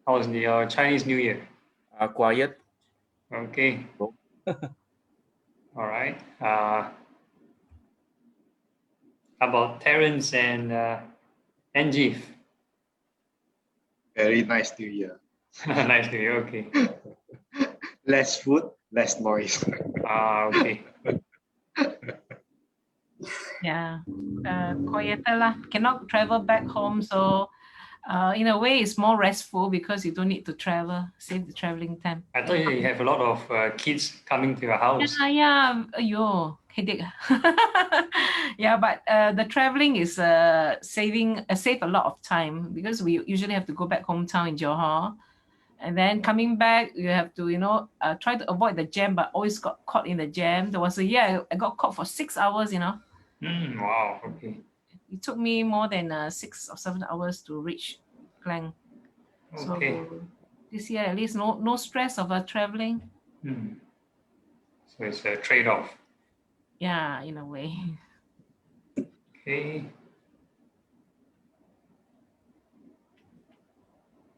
How was your Chinese New Year? Quiet. Okay. Oh. All right. How about Terence and Anjeev? Very nice New Year. Nice New Year. Okay. Less food, less noise. Okay. Yeah, quieter lah. Cannot travel back home, so in a way, it's more restful because you don't need to travel, save the traveling time. I thought you have a lot of kids coming to your house. Yeah. Ayo, headache. Yeah, but the traveling is save a lot of time because we usually have to go back hometown in Johor. And then coming back, you have to, try to avoid the jam, but always got caught in the jam. There was a year I got caught for 6 hours, Wow. Okay. It took me more than 6 or 7 hours to reach Klang. Okay. So this year, at least no stress of traveling. So it's a trade-off. Yeah, in a way. Okay.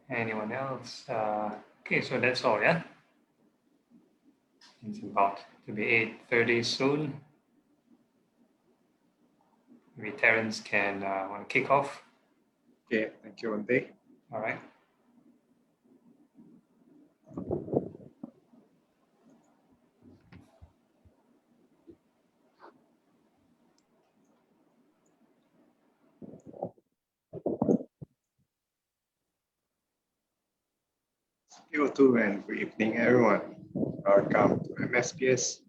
Anyone else? Okay, so that's all, yeah? It's about to be 8:30 soon. Maybe Terence can want to kick off. Okay, thank you, Ante. All right. You too, and good evening, everyone. Welcome to MSBS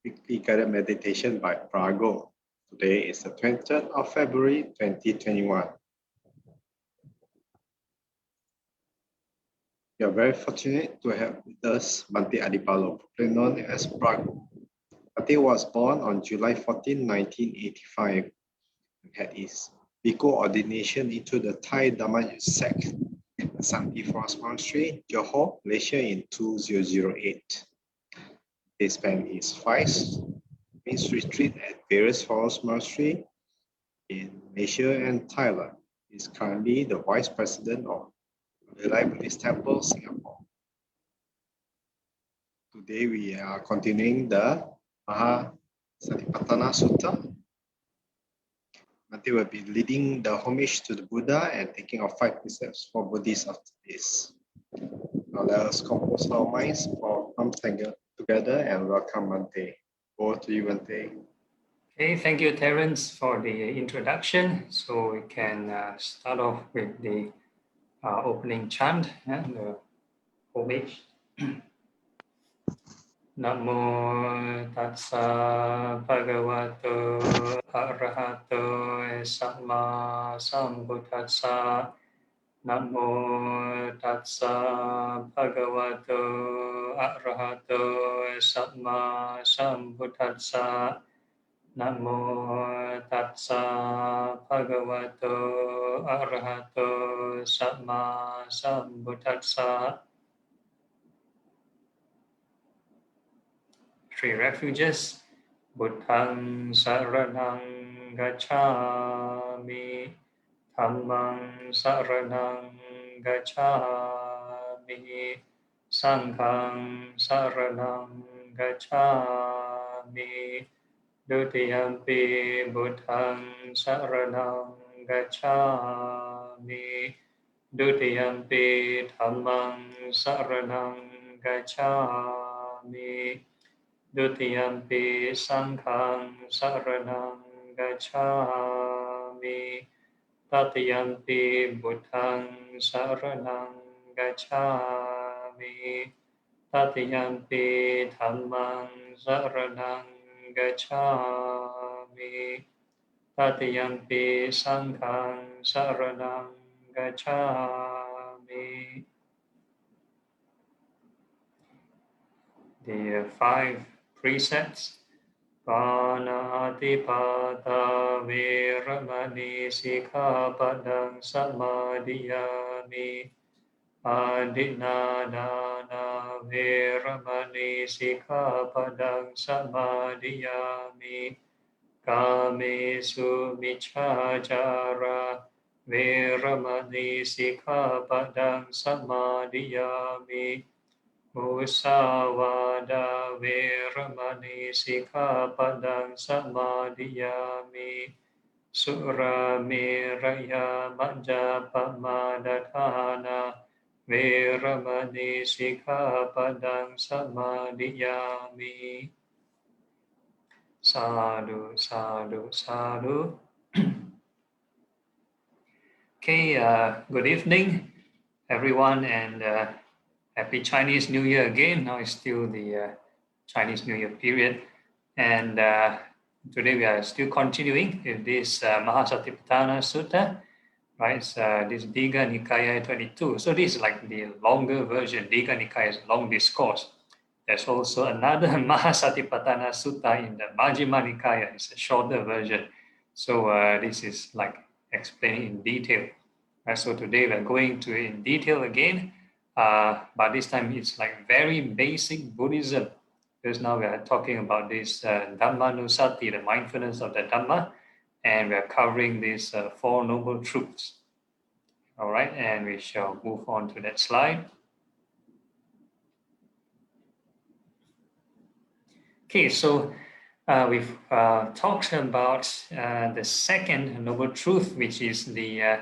Weekly Guided Meditation by Phra Goh. Today is the 20th of February, 2021. We are very fortunate to have with us Bhante Adhibalo, popularly known as Phra Goh. Bhante was born on July 14, 1985, and had his bhikkhu ordination into the Thai Dhamma Youth sect at the Sankti Forest Monastery, Johor, Malaysia in 2008. He spent his 5 months retreat at various forest monasteries in Malaysia and Thailand. He is currently the Vice President of Palelai Buddhist Temple, Singapore. Today we are continuing the Maha Satipatthana Sutta. Bhante will be leading the homage to the Buddha and taking of 5 precepts for Buddhists after this. Now let us compose our minds for palms together and welcome Bhante. Over to you, Bhante. Okay, thank you, Terence, for the introduction. So we can start off with the opening chant, the homage. Namo tassa bhagavato arahato samma sambuddhassa. Namo tassa bhagavato arahato samma sambuddhassa. Namo tassa bhagavato arahato samma sambuddhassa. 3 refuges. Buddhang saranang gacchami. Dhammang saranang gacchami. Sanghang saranang gacchami. Dutiyampi Buddhang saranang gacchami. Dutiyampi Dhammang saranang gacchami. Dutiyampi Sanghang saranang gacchami. Tatiyampi Buddhang saranang gacchami. Tatiyampi Dhammang saranang gacchami. Tatiyampi Sanghang saranang gacchami. The 5 precepts. Panatipata Veramani Sikkhapadang Samadhiyami. Adinadana Veramani Sikkhapadang Samadhiyami. Kamesu Michachara Veramani Sikkhapadang Samadhiyami. Musavada Veramani Sikkhapadang Samadhiyami. Suramiraya Majapamadatthana Veramani Sikkhapadang Samadhiyami. Sadhu, sadhu, sadhu. Okay, good evening, everyone, and happy Chinese New Year again. Now it's still the Chinese New Year period, and today we are still continuing with this Maha Satipatthana Sutta, right? It's, this Digha Nikaya 22. So this is like the longer version. Digha Nikaya is long discourse. There's also another Maha Satipatthana Sutta in the Majjhima Nikaya. It's a shorter version. So this is like explaining in detail. Right, so today we're going to in detail again, but this time it's like very basic Buddhism, because now we are talking about this Dhammanusati, the mindfulness of the Dhamma, and we are covering these Four Noble Truths. All right, and we shall move on to that slide. Okay, so we've talked about the second Noble Truth, which is the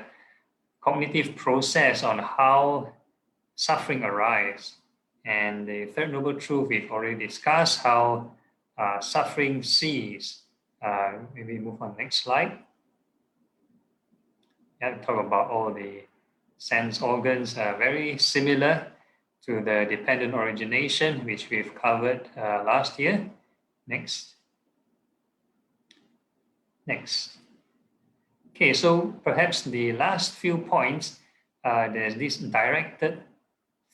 cognitive process on how suffering arises. And the third Noble Truth, we've already discussed how suffering ceases. Maybe move on next slide. Yeah, talk about all the sense organs, very similar to the dependent origination, which we've covered last year. Next. Next. Okay, so perhaps the last few points, there's this directed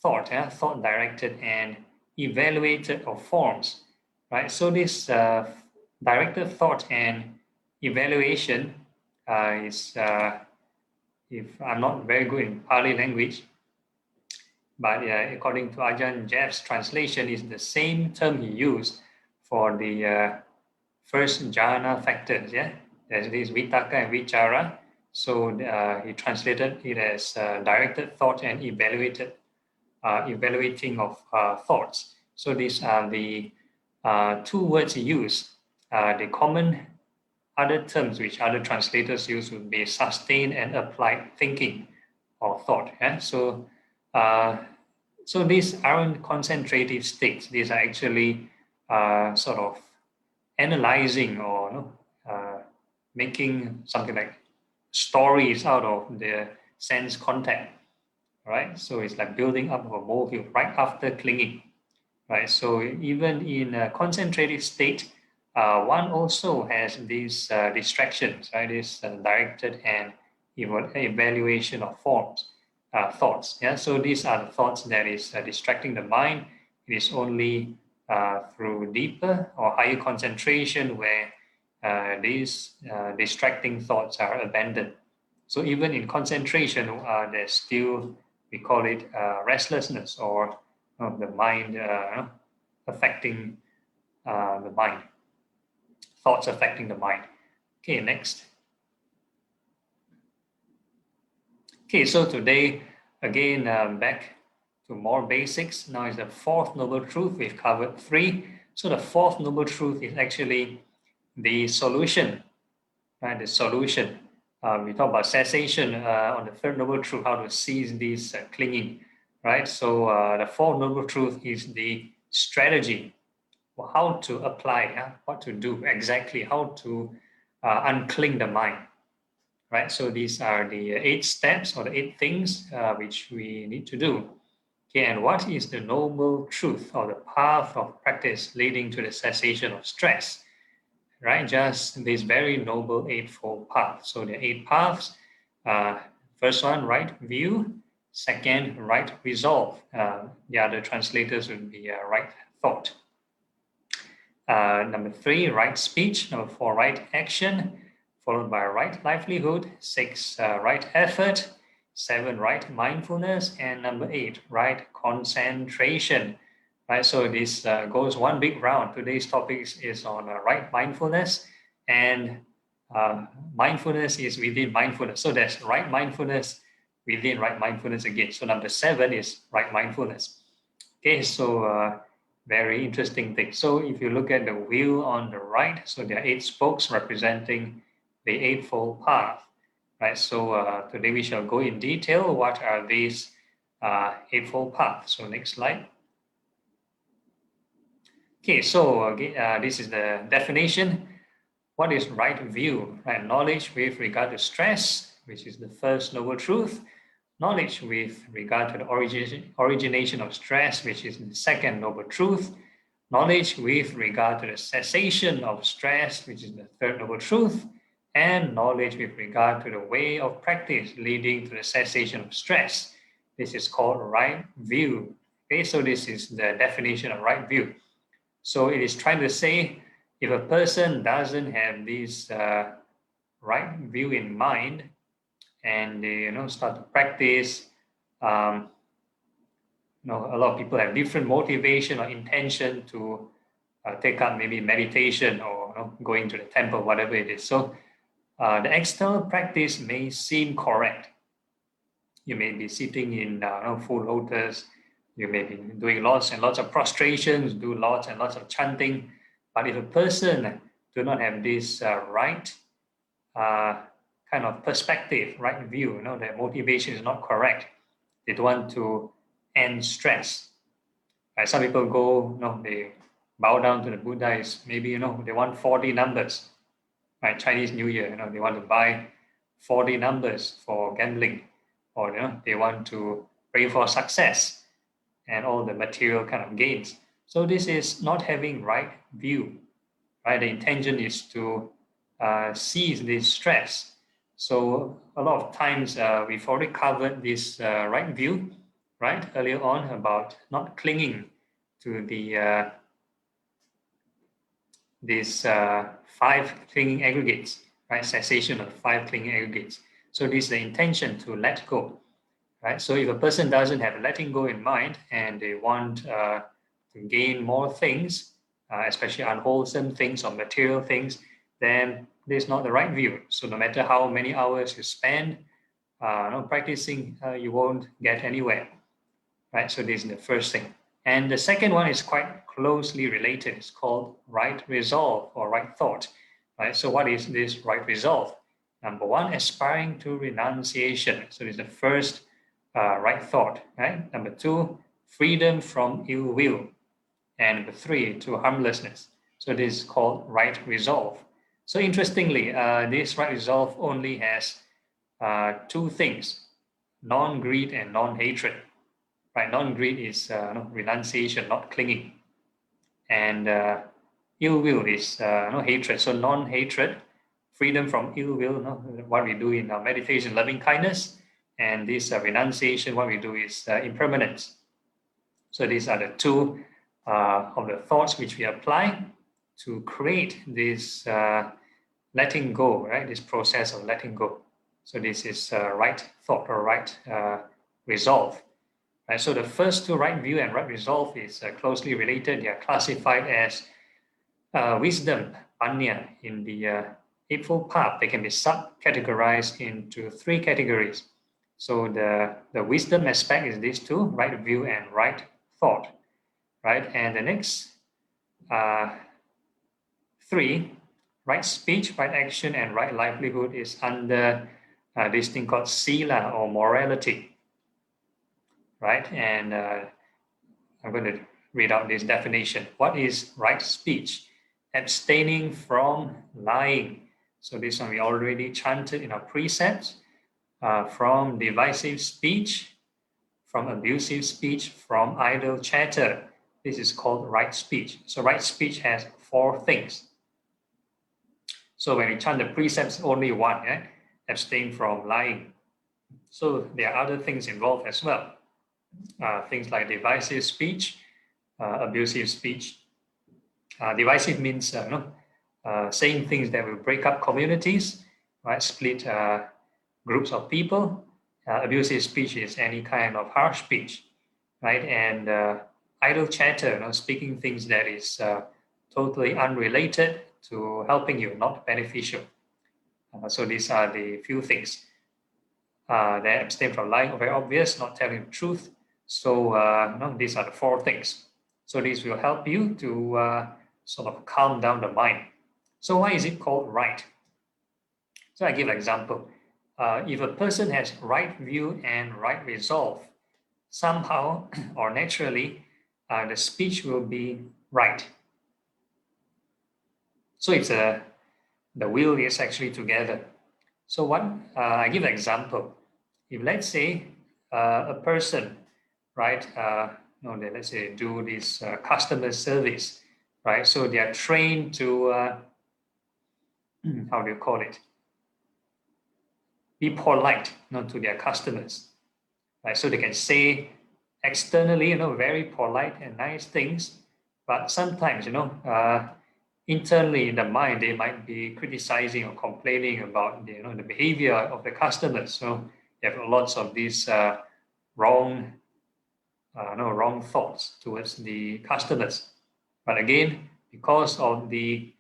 thought, thought directed and evaluated of forms, right? So this directed thought and evaluation is, if I'm not very good in Pali language, but according to Ajahn Jeff's translation, is the same term he used for the first jhana factors, yeah? There's this vitaka and vichara. So he translated it as directed thought and evaluating of thoughts. So these are the two words used. The common other terms which other translators use would be sustained and applied thinking or thought. Yeah? So these aren't concentrative states. These are actually sort of analyzing or making something like stories out of the sense contact, right? So it's like building up of a molehill right after clinging, right? So even in a concentrated state, one also has these distractions, right? This directed and evaluation of forms, thoughts. Yeah. So these are the thoughts that is distracting the mind. It is only through deeper or higher concentration where these distracting thoughts are abandoned. So even in concentration, there's still, we call it restlessness or the mind affecting the mind, thoughts affecting the mind. Okay, next. Okay, so today, again, back to more basics. Now is the fourth Noble Truth. We've covered 3. So the fourth Noble Truth is actually the solution, right? The solution. We talk about cessation on the third Noble Truth, how to cease this clinging, right? So the fourth Noble Truth is the strategy, how to apply, what to do exactly, how to uncling the mind, right? So these are the 8 steps or the 8 things which we need to do. Okay, and what is the noble truth or the path of practice leading to the cessation of stress? Right, just this very noble eightfold path. So the 8 paths. First one, right view. Second, right resolve. The other translators would be right thought. Number 3, right speech. Number 4, right action, followed by right livelihood. 6, right effort. 7, right mindfulness, and number 8, right concentration. Right, so this goes one big round. Today's topic is on right mindfulness, and mindfulness is within mindfulness. So there's right mindfulness within right mindfulness again. So number 7 is right mindfulness. Okay, so very interesting thing. So if you look at the wheel on the right, so there are 8 spokes representing the Eightfold Path, right? So today we shall go in detail. What are these Eightfold Paths? So next slide. Okay, so this is the definition. What is right view? Right, knowledge with regard to stress, which is the first noble truth. Knowledge with regard to the origination of stress, which is the second noble truth. Knowledge with regard to the cessation of stress, which is the third noble truth. And knowledge with regard to the way of practice leading to the cessation of stress. This is called right view. Okay, so this is the definition of right view. So it is trying to say, if a person doesn't have this right view in mind, and they start to practice, a lot of people have different motivation or intention to take up maybe meditation or going to the temple, whatever it is. So the external practice may seem correct. You may be sitting in full lotus. You may be doing lots and lots of prostrations, do lots and lots of chanting. But if a person do not have this right kind of perspective, right view, their motivation is not correct. They don't want to end stress. Right? Some people go, they bow down to the Buddha. Is maybe they want 40 numbers. Right? Chinese New Year, they want to buy 40 numbers for gambling, or they want to pray for success and all the material kind of gains. So this is not having right view. Right? The intention is to cease this stress. So a lot of times we've already covered this right view, right, earlier on, about not clinging to the these 5 clinging aggregates, right? Cessation of 5 clinging aggregates. So this is the intention to let go, right? So if a person doesn't have letting go in mind and they want to gain more things, especially unwholesome things or material things, then this is not the right view. So no matter how many hours you spend practicing, you won't get anywhere, right? So this is the first thing. And the second one is quite closely related. It's called right resolve or right thought, right? So what is this right resolve? Number 1, aspiring to renunciation. So this is the first right thought, right? Number 2, freedom from ill will. And number 3, to harmlessness. So this is called right resolve. So interestingly, this right resolve only has 2 things: non-greed and non-hatred. Right? Non-greed is renunciation, not clinging, and ill will is hatred. So non-hatred, freedom from ill will. What we do in our meditation, loving kindness, and this renunciation, what we do is impermanence. So these are the 2 of the thoughts which we apply to create this letting go, right? This process of letting go. So this is right thought or right resolve. Right? So the first 2, right view and right resolve, is closely related. They are classified as wisdom, panya, in the Eightfold Path. They can be sub-categorized into 3 categories. So the wisdom aspect is these 2, right view and right thought. Right? And the next 3, right speech, right action, and right livelihood, is under this thing called sila or morality. Right? And I'm going to read out this definition. What is right speech? Abstaining from lying. So this one we already chanted in our precepts. From divisive speech, from abusive speech, from idle chatter. This is called right speech. So right speech has 4 things. So when we chant the precepts, only 1, right? Abstain from lying. So there are other things involved as well. Things like divisive speech, abusive speech. Divisive means saying things that will break up communities, right? Split groups of people. Abusive speech is any kind of harsh speech, right? And idle chatter, speaking things that is totally unrelated to helping you, not beneficial. So these are the few things. That abstain from lying, very obvious, not telling the truth. So these are the 4 things. So these will help you to sort of calm down the mind. So why is it called right? So I give an example. If a person has right view and right resolve, somehow or naturally, the speech will be right. So it's the will is actually together. So what I give an example. If let's say a person, right? Let's say do this customer service, right? So they are trained to how do you call it? Be polite, to their customers, right? So they can say externally, very polite and nice things, but sometimes, internally in the mind, they might be criticizing or complaining about the behavior of the customers. So they have lots of these wrong thoughts towards the customers. But again, because of the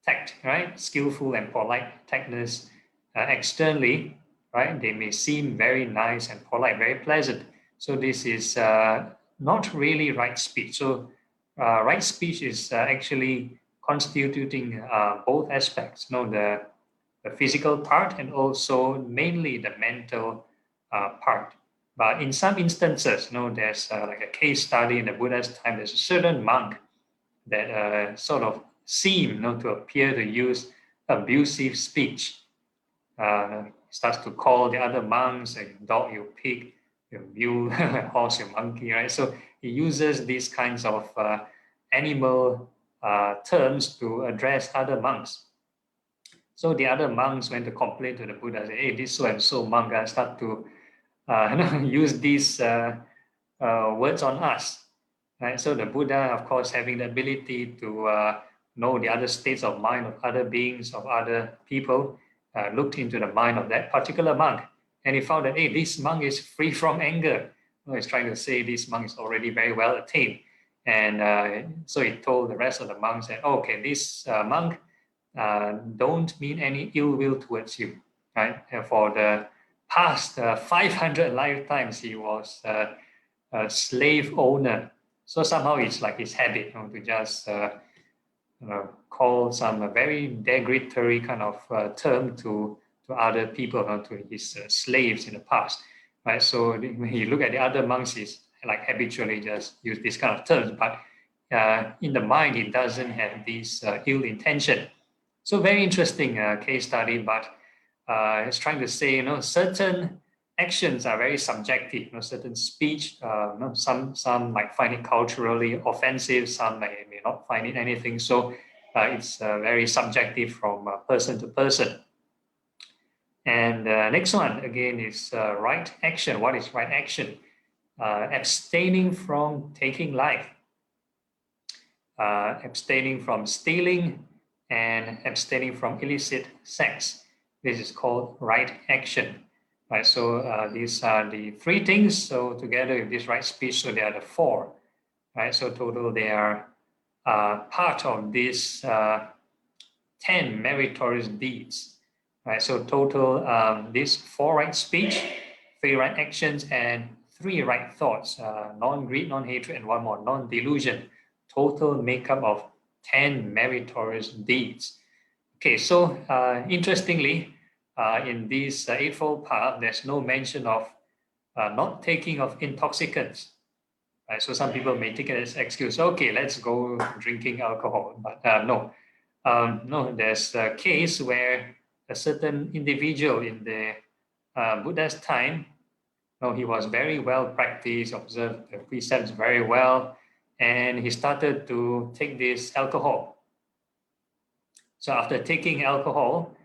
tact, right, skillful and polite tactness externally, right, they may seem very nice and polite, very pleasant. So this is not really right speech. So right speech is actually constituting both aspects, the physical part and also mainly the mental part. But in some instances, there's like a case study in the Buddha's time. There's a certain monk that sort of seem to appear to use abusive speech. Starts to call the other monks, dog, you pig, you mule, horse, you monkey, right? So he uses these kinds of animal terms to address other monks. So the other monks went to complain to the Buddha, say, hey, this so and so monk start to use these words on us. Right? So the Buddha, of course, having the ability to know the other states of mind of other beings, of other people, looked into the mind of that particular monk. And he found that, hey, this monk is free from anger. He's trying to say this monk is already very well attained. And so he told the rest of the monks that, okay, this monk don't mean any ill will towards you. Right? And for the past 500 lifetimes, he was a slave owner. So somehow it's like his habit to just call some very derogatory kind of term to other people, to his slaves in the past, right? So when you look at the other monks, he's like habitually just use this kind of terms, but in the mind, he doesn't have this ill intention. So very interesting case study, but it's trying to say, certain actions are very subjective. Certain speech, some might find it culturally offensive, some may not find it anything. So it's very subjective from person to person. And next one again is right action. What is right action? Abstaining from taking life, abstaining from stealing, and abstaining from illicit sex. This is called right action. Right, so these are the 3 things. So together with this right speech, so they are the 4. Right, so total they are part of this 10 meritorious deeds. Right, so total this 4 right speech, 3 right actions, and 3 right thoughts: non-greed, non-hatred, and 1 more, non-delusion. Total makeup of 10 meritorious deeds. Okay, so interestingly, in this Eightfold Path, there's no mention of not taking of intoxicants. Right? So some people may take it as excuse. Okay, let's go drinking alcohol, but no. No, there's a case where a certain individual in the Buddha's time, he was very well practiced, observed the precepts very well, and he started to take this alcohol. So after taking alcohol,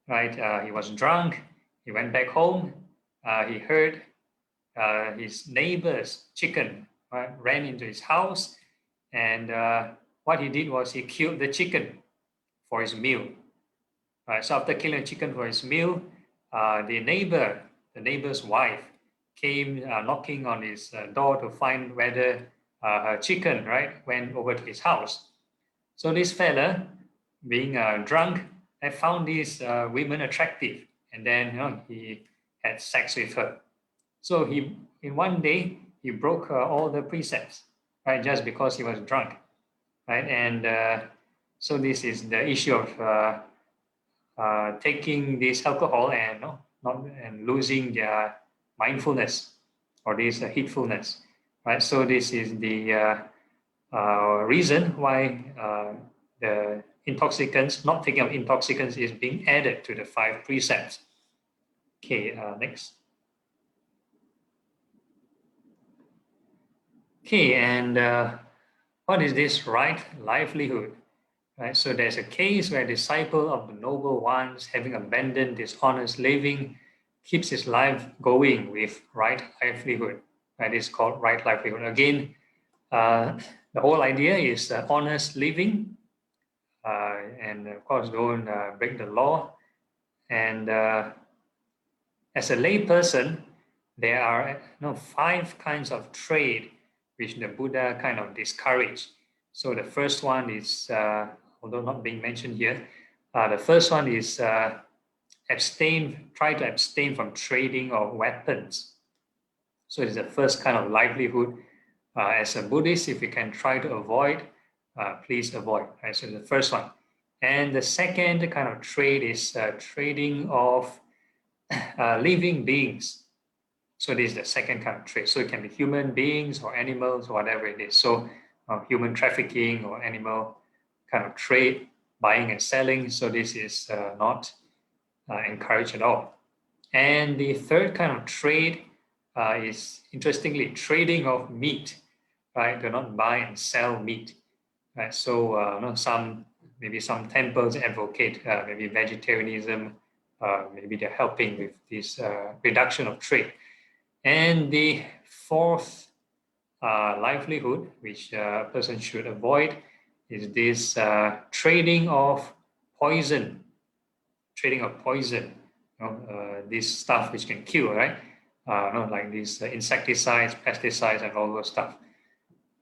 right, he was drunk. He went back home. He heard his neighbor's chicken ran into his house, and what he did was he killed the chicken for his meal. Right, so after killing the chicken for his meal, the neighbor's wife came knocking on his door to find whether her chicken, right, went over to his house. So this fella, being drunk, I found these women attractive, and then he had sex with her. So in one day he broke all the precepts, right? Just because he was drunk, right? And so this is the issue of taking this alcohol and not and losing their mindfulness or this heedfulness, right? So this is the reason why the intoxicants, not taking of intoxicants, is being added to the 5 precepts. Okay, next. Okay, and what is this right livelihood? Right, so there's a case where a disciple of the noble ones, having abandoned dishonest living, keeps his life going with right livelihood. Right, it's called right livelihood. Again, the whole idea is honest living, and of course don't break the law. And as a lay person, there are 5 kinds of trade which the Buddha kind of discouraged. So the first one is, although not being mentioned here, the first one is try to abstain from trading of weapons. So it's the first kind of livelihood. As a Buddhist, if you can try to avoid, please avoid. Right? So the first one. And the second kind of trade is trading of living beings. So this is the second kind of trade. So it can be human beings or animals or whatever it is. So human trafficking or animal kind of trade, buying and selling. So this is not encouraged at all. And the third kind of trade is, interestingly, trading of meat. Right? Do not buy and sell meat. Right? So maybe some temples advocate maybe vegetarianism. Maybe they're helping with this reduction of trade. And the fourth livelihood, which a person should avoid, is this trading of poison. Trading of poison, this stuff which can kill, right? Like these insecticides, pesticides, and all those stuff,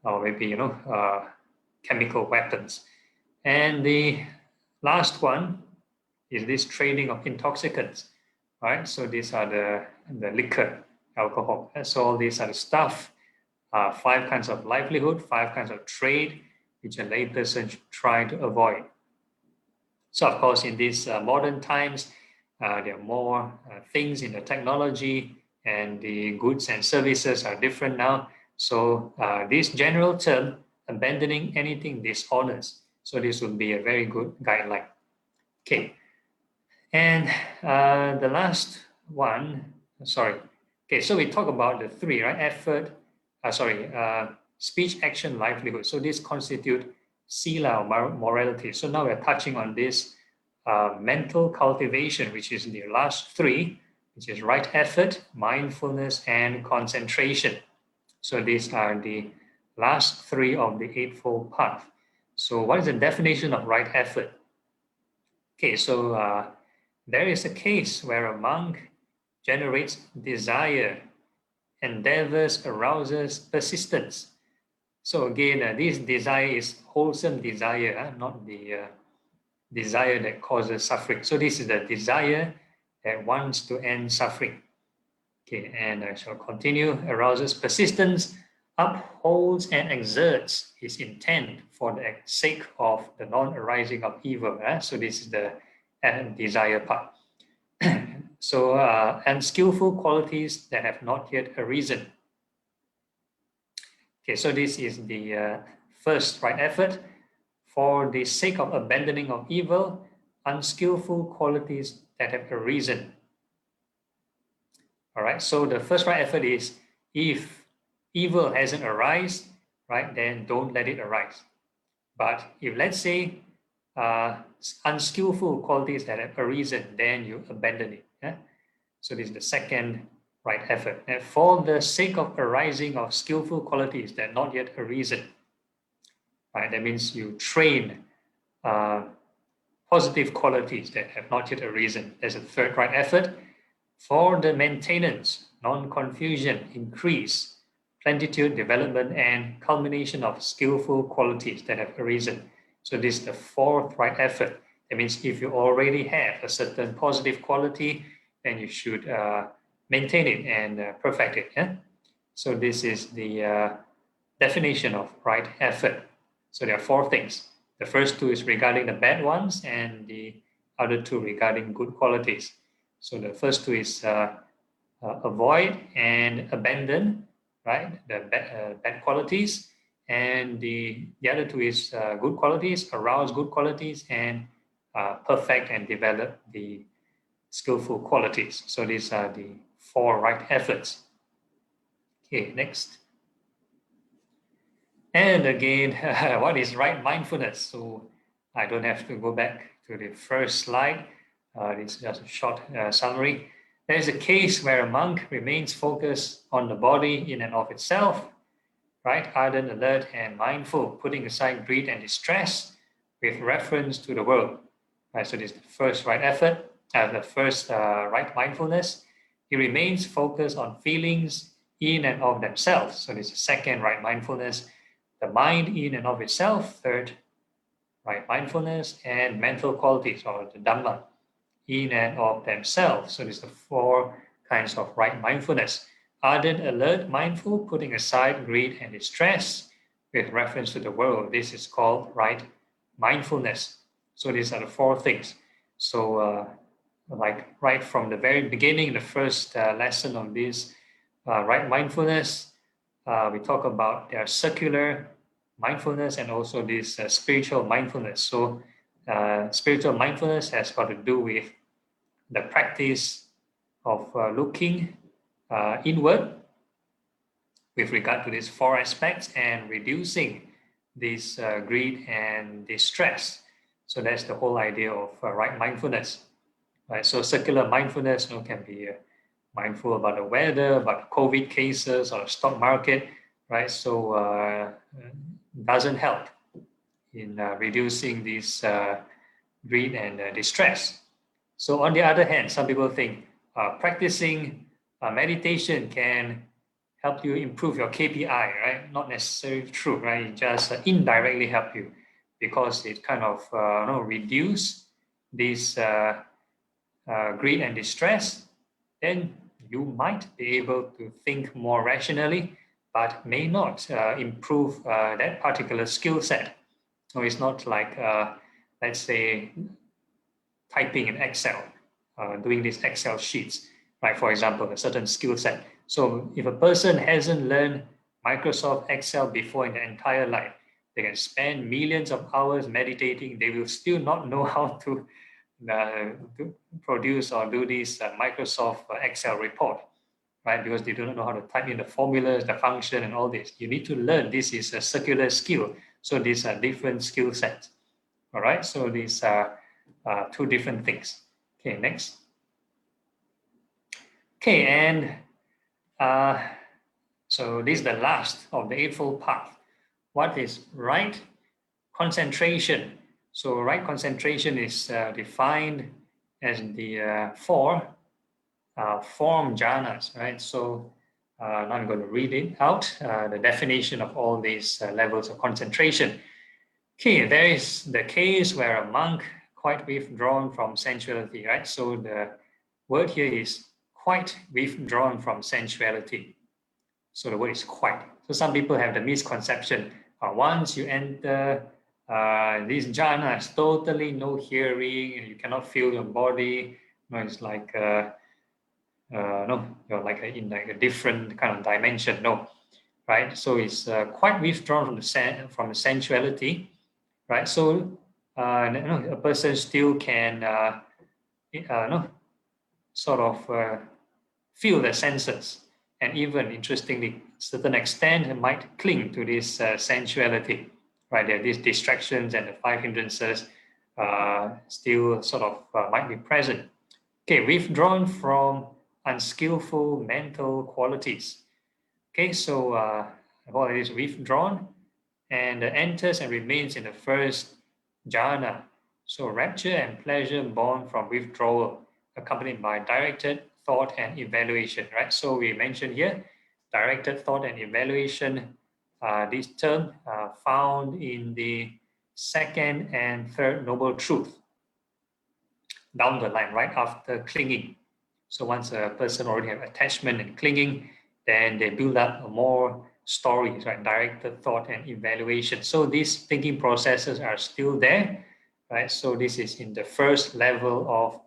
or maybe chemical weapons. And the last one is this trading of intoxicants, right? So these are the liquor, alcohol. So all these are the stuff, 5 kinds of livelihood, 5 kinds of trade, which a layperson should try to avoid. So of course, in these modern times, there are more things in the technology, and the goods and services are different now. So this general term, abandoning anything dishonest. So this would be a very good guideline. Okay. And the last one, sorry. Okay, so we talk about the 3, right? Effort, speech, action, livelihood. So this constitute sila or morality. So now we're touching on this mental cultivation, which is the last 3, which is right effort, mindfulness, and concentration. So these are the last 3 of the Eightfold Path. So what is the definition of right effort? Okay, so there is a case where a monk generates desire, endeavors, arouses, persistence. So again, this desire is wholesome desire, not the desire that causes suffering. So this is the desire that wants to end suffering. Okay, and I shall continue. Arouses persistence, upholds and exerts his intent for the sake of the non-arising of evil. So this is the desire part. So, and skillful qualities that have not yet arisen. Okay, so this is the first right effort. For the sake of abandoning of evil, unskillful qualities that have arisen. All right, so the first right effort is, if evil hasn't arisen, right, then don't let it arise. But if, let's say, unskillful qualities that have arisen, then you abandon it. Yeah? So this is the second right effort. And for the sake of arising of skillful qualities that not yet arisen, right, that means you train positive qualities that have not yet arisen. There's a third right effort. For the maintenance, non-confusion, increase, plenitude, development, and culmination of skillful qualities that have arisen. So this is the fourth right effort. That means if you already have a certain positive quality, then you should maintain it and perfect it. Yeah? So this is the definition of right effort. So there are 4 things. The first 2 is regarding the bad ones, and the other 2 regarding good qualities. So the first 2 is avoid and abandon, right? The bad qualities, and the other 2 is good qualities, arouse good qualities, and perfect and develop the skillful qualities. So these are the 4 right efforts. Okay, next. And again, what is right mindfulness? So I don't have to go back to the first slide. It's just a short summary. There is a case where a monk remains focused on the body in and of itself, right? Ardent, alert, and mindful, putting aside greed and distress with reference to the world. Right, so this is the first right effort, the first right mindfulness. He remains focused on feelings in and of themselves. So this is the second right mindfulness. The mind in and of itself, third right mindfulness, and mental qualities, or the Dhamma, in and of themselves. So these are the 4 kinds of right mindfulness. Ardent, alert, mindful, putting aside greed and distress with reference to the world. This is called right mindfulness. So these are the 4 things. So like right from the very beginning, the first lesson on this right mindfulness, we talk about their secular mindfulness and also this spiritual mindfulness. So spiritual mindfulness has got to do with the practice of looking inward with regard to these 4 aspects and reducing this greed and distress. So that's the whole idea of right mindfulness. Right? So secular mindfulness can be mindful about the weather, about COVID cases or the stock market, right? So doesn't help in reducing this greed and distress. So on the other hand, some people think practicing meditation can help you improve your KPI, right? Not necessarily true, right? It just indirectly help you because it kind of reduce this greed and distress. Then you might be able to think more rationally, but may not improve that particular skill set. So it's not like, let's say, typing in Excel, doing these Excel sheets, right? For example, a certain skill set. So if a person hasn't learned Microsoft Excel before in their entire life, they can spend millions of hours meditating. They will still not know how to produce or do this Microsoft Excel report, right? Because they do not know how to type in the formulas, the function, and all this. You need to learn. This is a circular skill. So these are different skill sets. All right. So these are 2 different things. Okay. Next. Okay, and so this is the last of the Eightfold Path. What is right concentration? So right concentration is defined as the 4 form jhanas, right? So now I'm going to read it out, the definition of all these levels of concentration. Okay, there is the case where a monk quite withdrawn from sensuality, right? So the word here is quite withdrawn from sensuality. So the word is quite. So some people have the misconception, once you enter these jhanas, totally no hearing, and you cannot feel your body. It's like no, you're like in like a different kind of dimension. No, right? So it's quite withdrawn from the sensuality, right? So a person still can sort of feel the senses, and even interestingly, certain extent it might cling to this sensuality, right? There are these distractions and the 5 hindrances still sort of might be present. Okay, withdrawn from unskillful mental qualities. Okay, so all it is withdrawn and enters and remains in the first jhana. So rapture and pleasure born from withdrawal, accompanied by directed thought and evaluation, right? So we mentioned here, directed thought and evaluation, this term found in the 2nd and 3rd Noble Truth, down the line, right after clinging. So once a person already have attachment and clinging, then they build up more stories, right? Directed thought and evaluation. So these thinking processes are still there, right? So this is in the first level of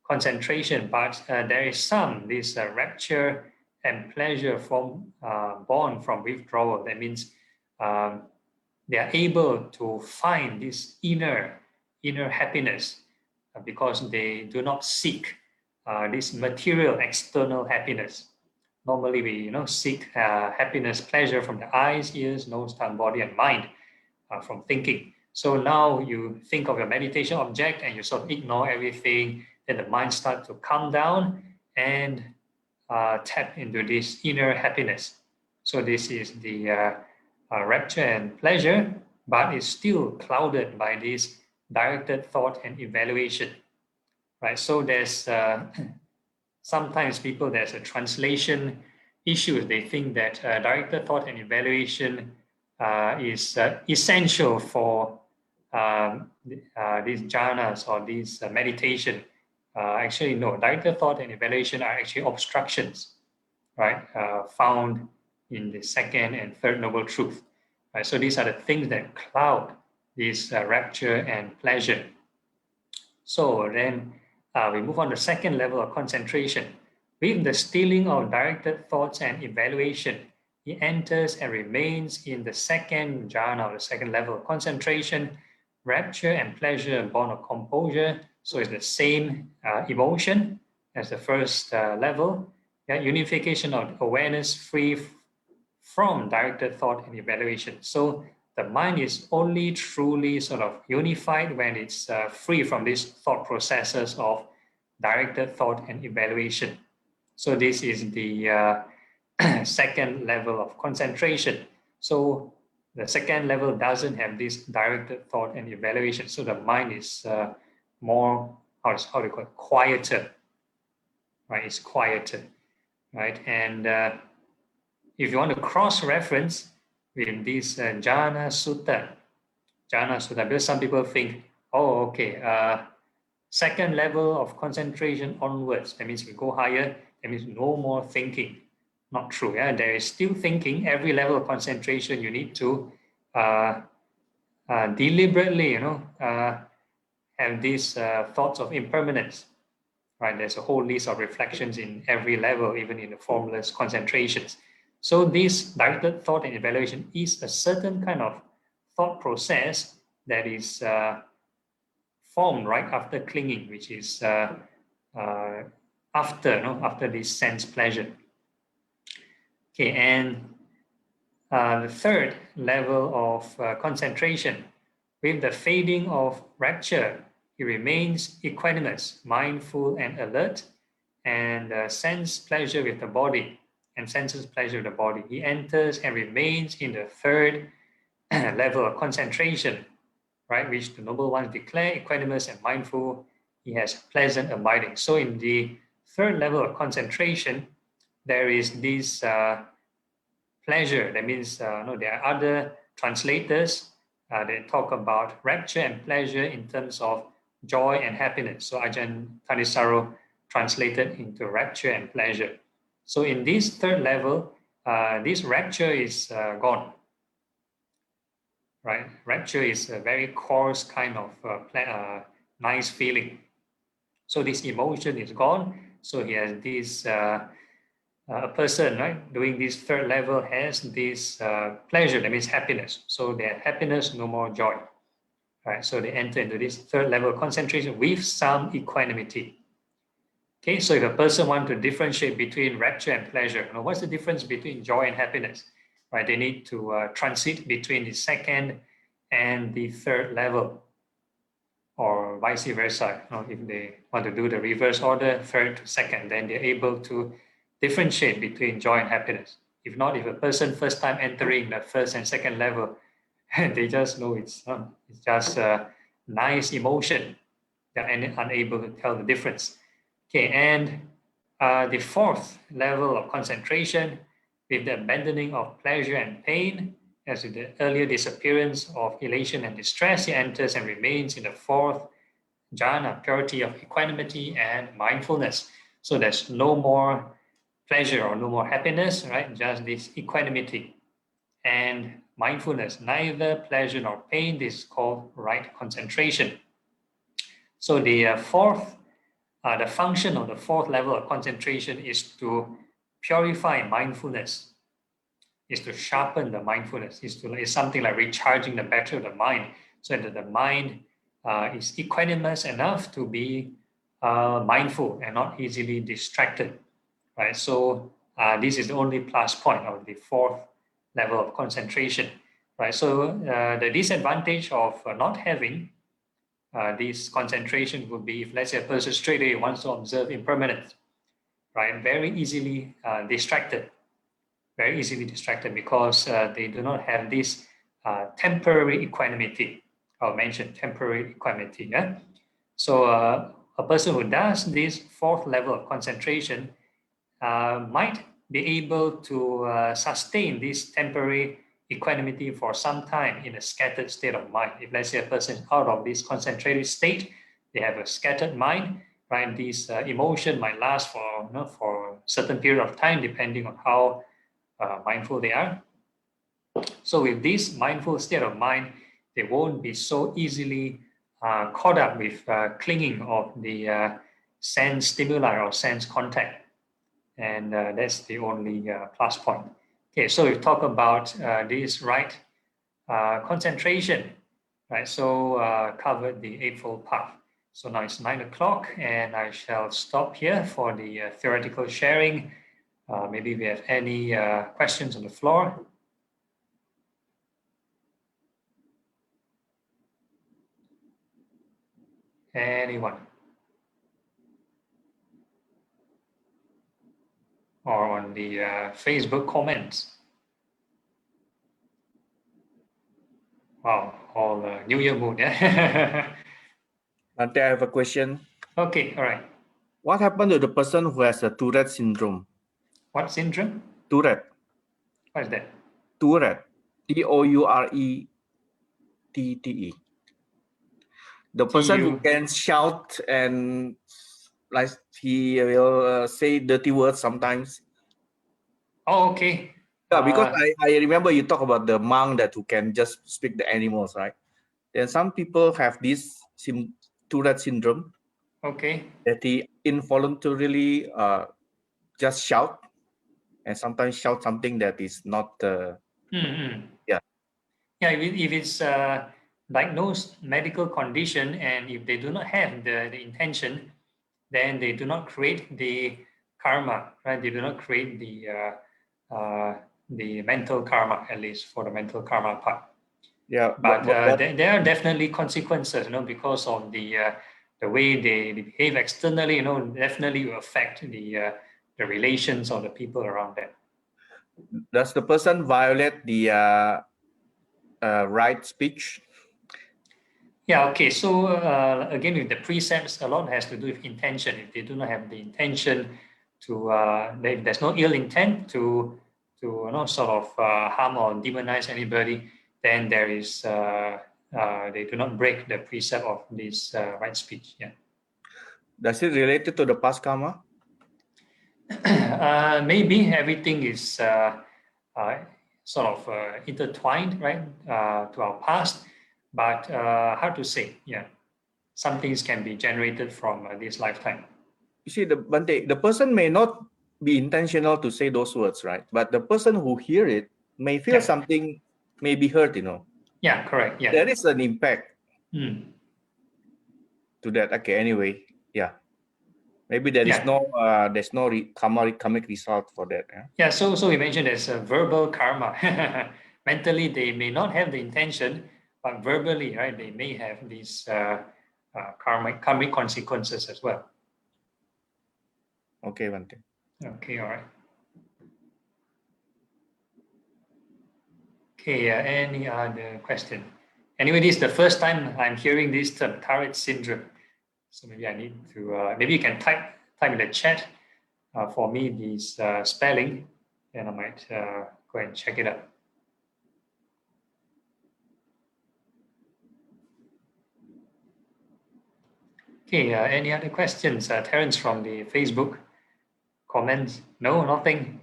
concentration, but there is this rapture and pleasure born from withdrawal. That means they are able to find this inner happiness because they do not seek this material external happiness. Normally we seek happiness, pleasure from the eyes, ears, nose, tongue, body, and mind from thinking. So now you think of your meditation object and you sort of ignore everything, then the mind starts to calm down and tap into this inner happiness. So this is the rapture and pleasure, but it's still clouded by this directed thought and evaluation, right? So there's sometimes there's a translation issue. They think that directed thought and evaluation is essential for these jhanas or these meditation. Actually, no, directed thought and evaluation are actually obstructions, right? Found in the second and third noble truth, right? So these are the things that cloud this rapture and pleasure. So then we move on to the second level of concentration. With the stilling of directed thoughts and evaluation, he enters and remains in the second jhana, or the second level of concentration. Rapture and pleasure born of composure, so it's the same emotion as the first level. Yeah, unification of awareness free from directed thought and evaluation. So the mind is only truly sort of unified when it's free from these thought processes of directed thought and evaluation. So this is the second level of concentration. So the second level doesn't have this directed thought and evaluation. So the mind is more, how do you call it, quieter, right? It's quieter, right? And if you want to cross-reference with this Jhana Sutta, because some people think, oh, okay, second level of concentration onwards, that means we go higher, that means no more thinking. Not true. Yeah, there is still thinking. Every level of concentration, you need to deliberately, have these thoughts of impermanence. Right? There's a whole list of reflections in every level, even in the formless concentrations. So this directed thought and evaluation is a certain kind of thought process that is formed right after clinging, which is after this sense pleasure. Okay, and the third level of concentration, with the fading of rapture, he remains equanimous, mindful, and alert, and sense pleasure with the body, and senses pleasure with the body. He enters and remains in the third level of concentration, right, which the noble ones declare equanimous and mindful. He has pleasant abiding. So in the third level of concentration, there is this pleasure. That means there are other translators that talk about rapture and pleasure in terms of joy and happiness. So Ajahn Thanissaro translated into rapture and pleasure. So in this third level, this rapture is gone. Right? Rapture is a very coarse kind of nice feeling. So this emotion is gone. So he has this a person, right, doing this third level has this pleasure, that means happiness. So they have happiness, no more joy. Right? So they enter into this third level of concentration with some equanimity. Okay, so if a person wants to differentiate between rapture and pleasure, what's the difference between joy and happiness? Right? They need to transit between the second and the third level, or vice versa. If they want to do the reverse order, third to second, then they're able to differentiate between joy and happiness. If not, if a person first time entering the first and second level, and they just know it's just a nice emotion, they're unable to tell the difference. Okay, and the fourth level of concentration, with the abandoning of pleasure and pain, as with the earlier disappearance of elation and distress, he enters and remains in the fourth jhana, purity of equanimity and mindfulness. So there's no more pleasure or no more happiness, right? Just this equanimity and mindfulness, neither pleasure nor pain. This is called right concentration. So the the function of the fourth level of concentration is to purify mindfulness, is to sharpen the mindfulness, is something like recharging the battery of the mind, so that the mind is equanimous enough to be mindful and not easily distracted, right? So this is the only plus point of the fourth level of concentration, right? So the disadvantage of not having this concentration would be if, let's say, a person straight away wants to observe impermanence, right? Very easily distracted because they do not have this temporary equanimity. I'll mention temporary equanimity. Yeah? So a person who does this fourth level of concentration might be able to sustain this temporary equanimity for some time in a scattered state of mind. If, let's say, a person is out of this concentrated state, they have a scattered mind, right? This emotion might last for a certain period of time, depending on how mindful they are. So with this mindful state of mind, they won't be so easily caught up with clinging of the sense stimuli or sense contact. And that's the only plus point. Okay, so we talk about this right concentration, right? So covered the Eightfold Path. So now it's 9 o'clock and I shall stop here for the theoretical sharing. Maybe we have any questions on the floor. Anyone? Or on the Facebook comments? Wow, all New Year mood. Yeah? Bhante, I have a question. Okay, all right. What happened to the person who has a Tourette syndrome? What syndrome? Tourette. What is that? Tourette. Tourettte. The person who can shout and like he will say dirty words sometimes. Oh, okay. Yeah, because I remember you talk about the monk that who can just speak the animals, right? Then some people have this Tourette syndrome. Okay. That he involuntarily just shout and sometimes shout something that is not yeah. Yeah, if it's diagnosed medical condition and if they do not have the intention, then they do not create the karma, right? They do not create the mental karma, at least for the mental karma part. Yeah, but there are definitely consequences, because of the way they behave externally. Definitely will affect the relations of the people around them. Does the person violate the right speech? Yeah, okay. So again, with the precepts, a lot has to do with intention. If they do not have the intention to, if there's no ill intent to sort of harm or demonize anybody, then there is they do not break the precept of this right speech. Yeah. Does it related to the past karma? Maybe everything is sort of intertwined, right, to our past, but hard to say. Yeah, some things can be generated from this lifetime. You see, the person may not be intentional to say those words, right? But the person who hear it may feel something, may be hurt. Yeah, correct. Yeah, there is an impact to that. Okay, anyway, yeah. Maybe there is no karmic result for that. Yeah. So we mentioned there's a verbal karma. Mentally, they may not have the intention, but verbally, right, they may have these karmic consequences as well. Okay, Bhante. Okay, all right. Okay, any other question? Anyway, this is the first time I'm hearing this term, Tourette syndrome. So maybe I need to, maybe you can type in the chat for me this spelling, and I might go and check it out. Okay, any other questions? Terence from the Facebook comments? No, nothing.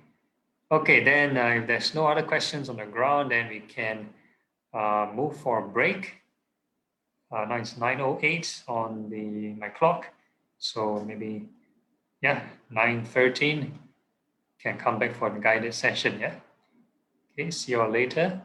Okay, then if there's no other questions on the ground, then we can move for a break. Now it's 9:08 on my clock, so maybe 9:13 can come back for the guided session. Yeah. Okay. See you all later.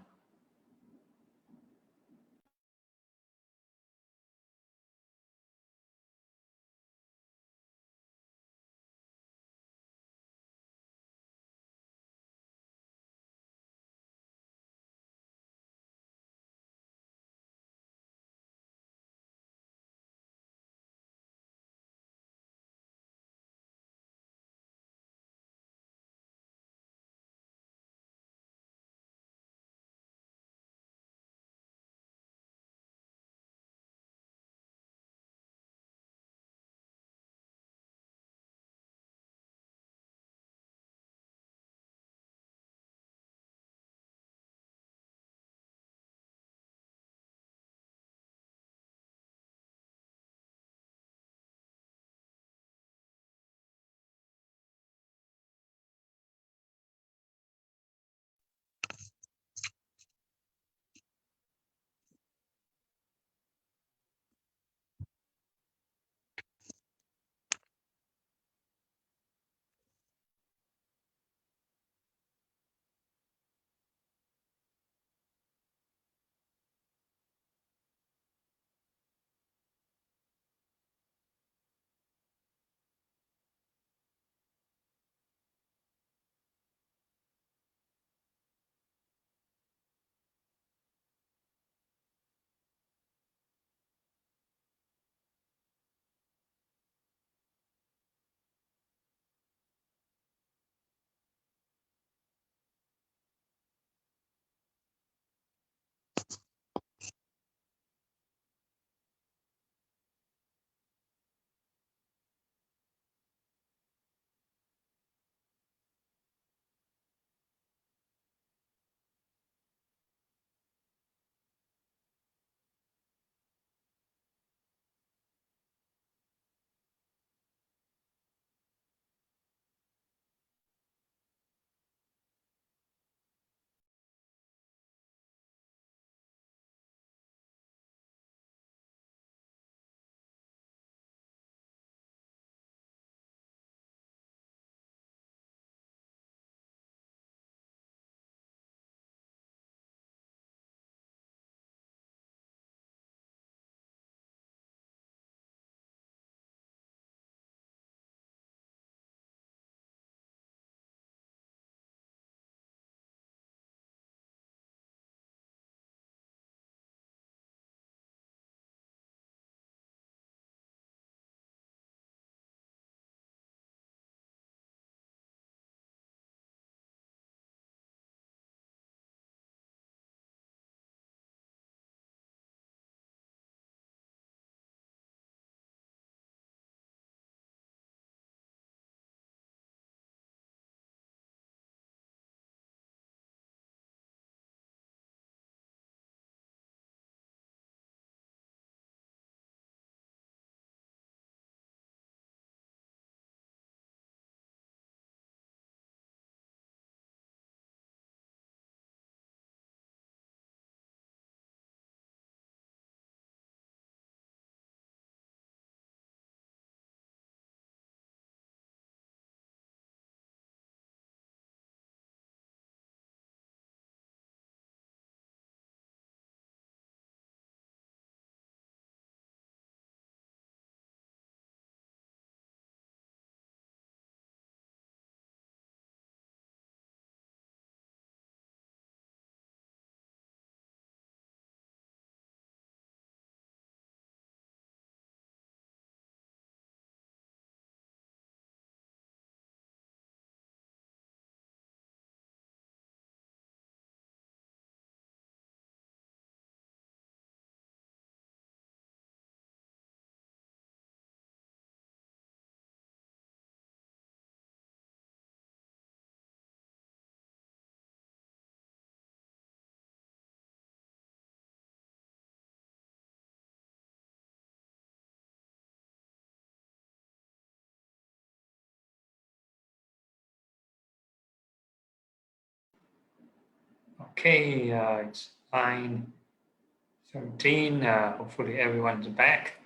Okay, it's 9:17. Hopefully everyone's back.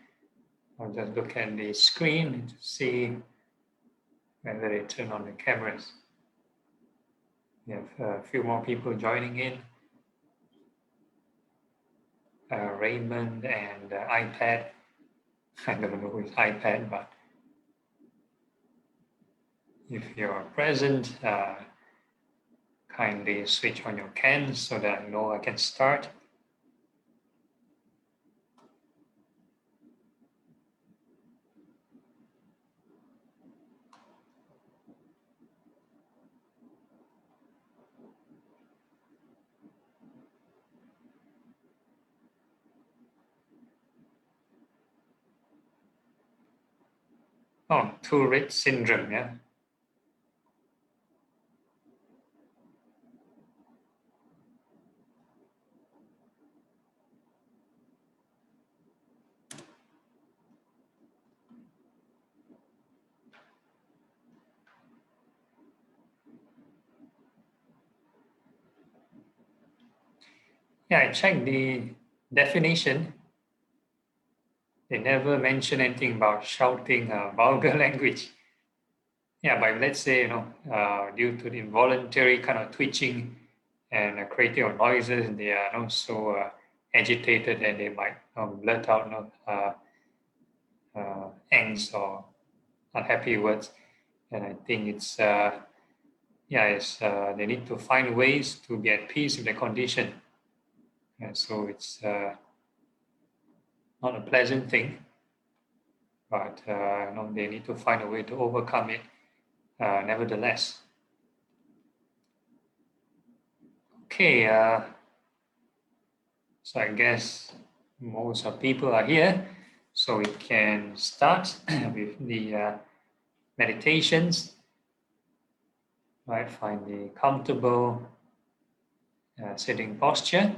I'll just look at the screen to see whether they turn on the cameras. We have a few more people joining in. Raymond and iPad. I don't know who is iPad, but if you're present, kindly switch on your cans so that I know I can start. Oh, Tourette syndrome, yeah. Yeah, I checked the definition. They never mention anything about shouting vulgar language. Yeah, but let's say, due to the involuntary kind of twitching and creating of noises, they are not so agitated and they might blurt out angst or unhappy words. And I think it's, they need to find ways to be at peace with the condition. And so it's not a pleasant thing, but they need to find a way to overcome it nevertheless. Okay, so I guess most of people are here, so we can start with the meditations. Right, find the comfortable sitting posture.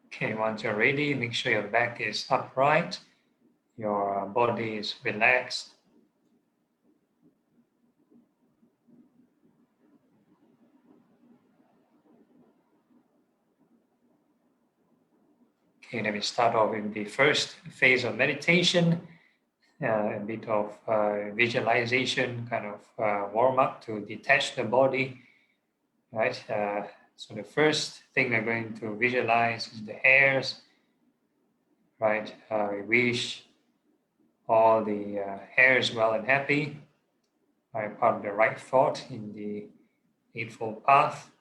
Okay, once you're ready, make sure your back is upright, your body is relaxed. Okay, let me start off with the first phase of meditation, a bit of visualization, kind of warm up to detach the body, right? So the first thing we're going to visualize is the hairs, right? We wish all the hairs well and happy, right? Part of the right thought in the Eightfold Path,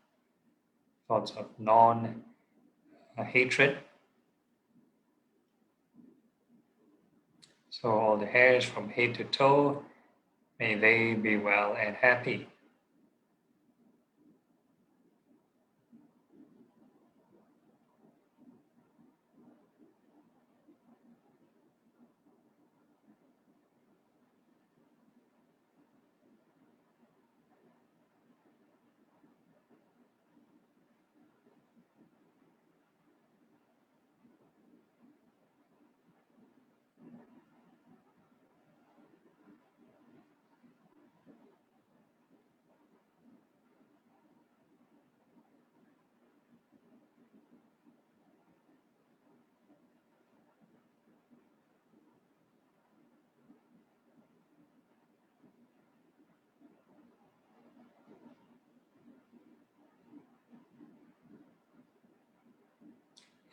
thoughts of non-hatred. So all the hairs from head to toe, may they be well and happy.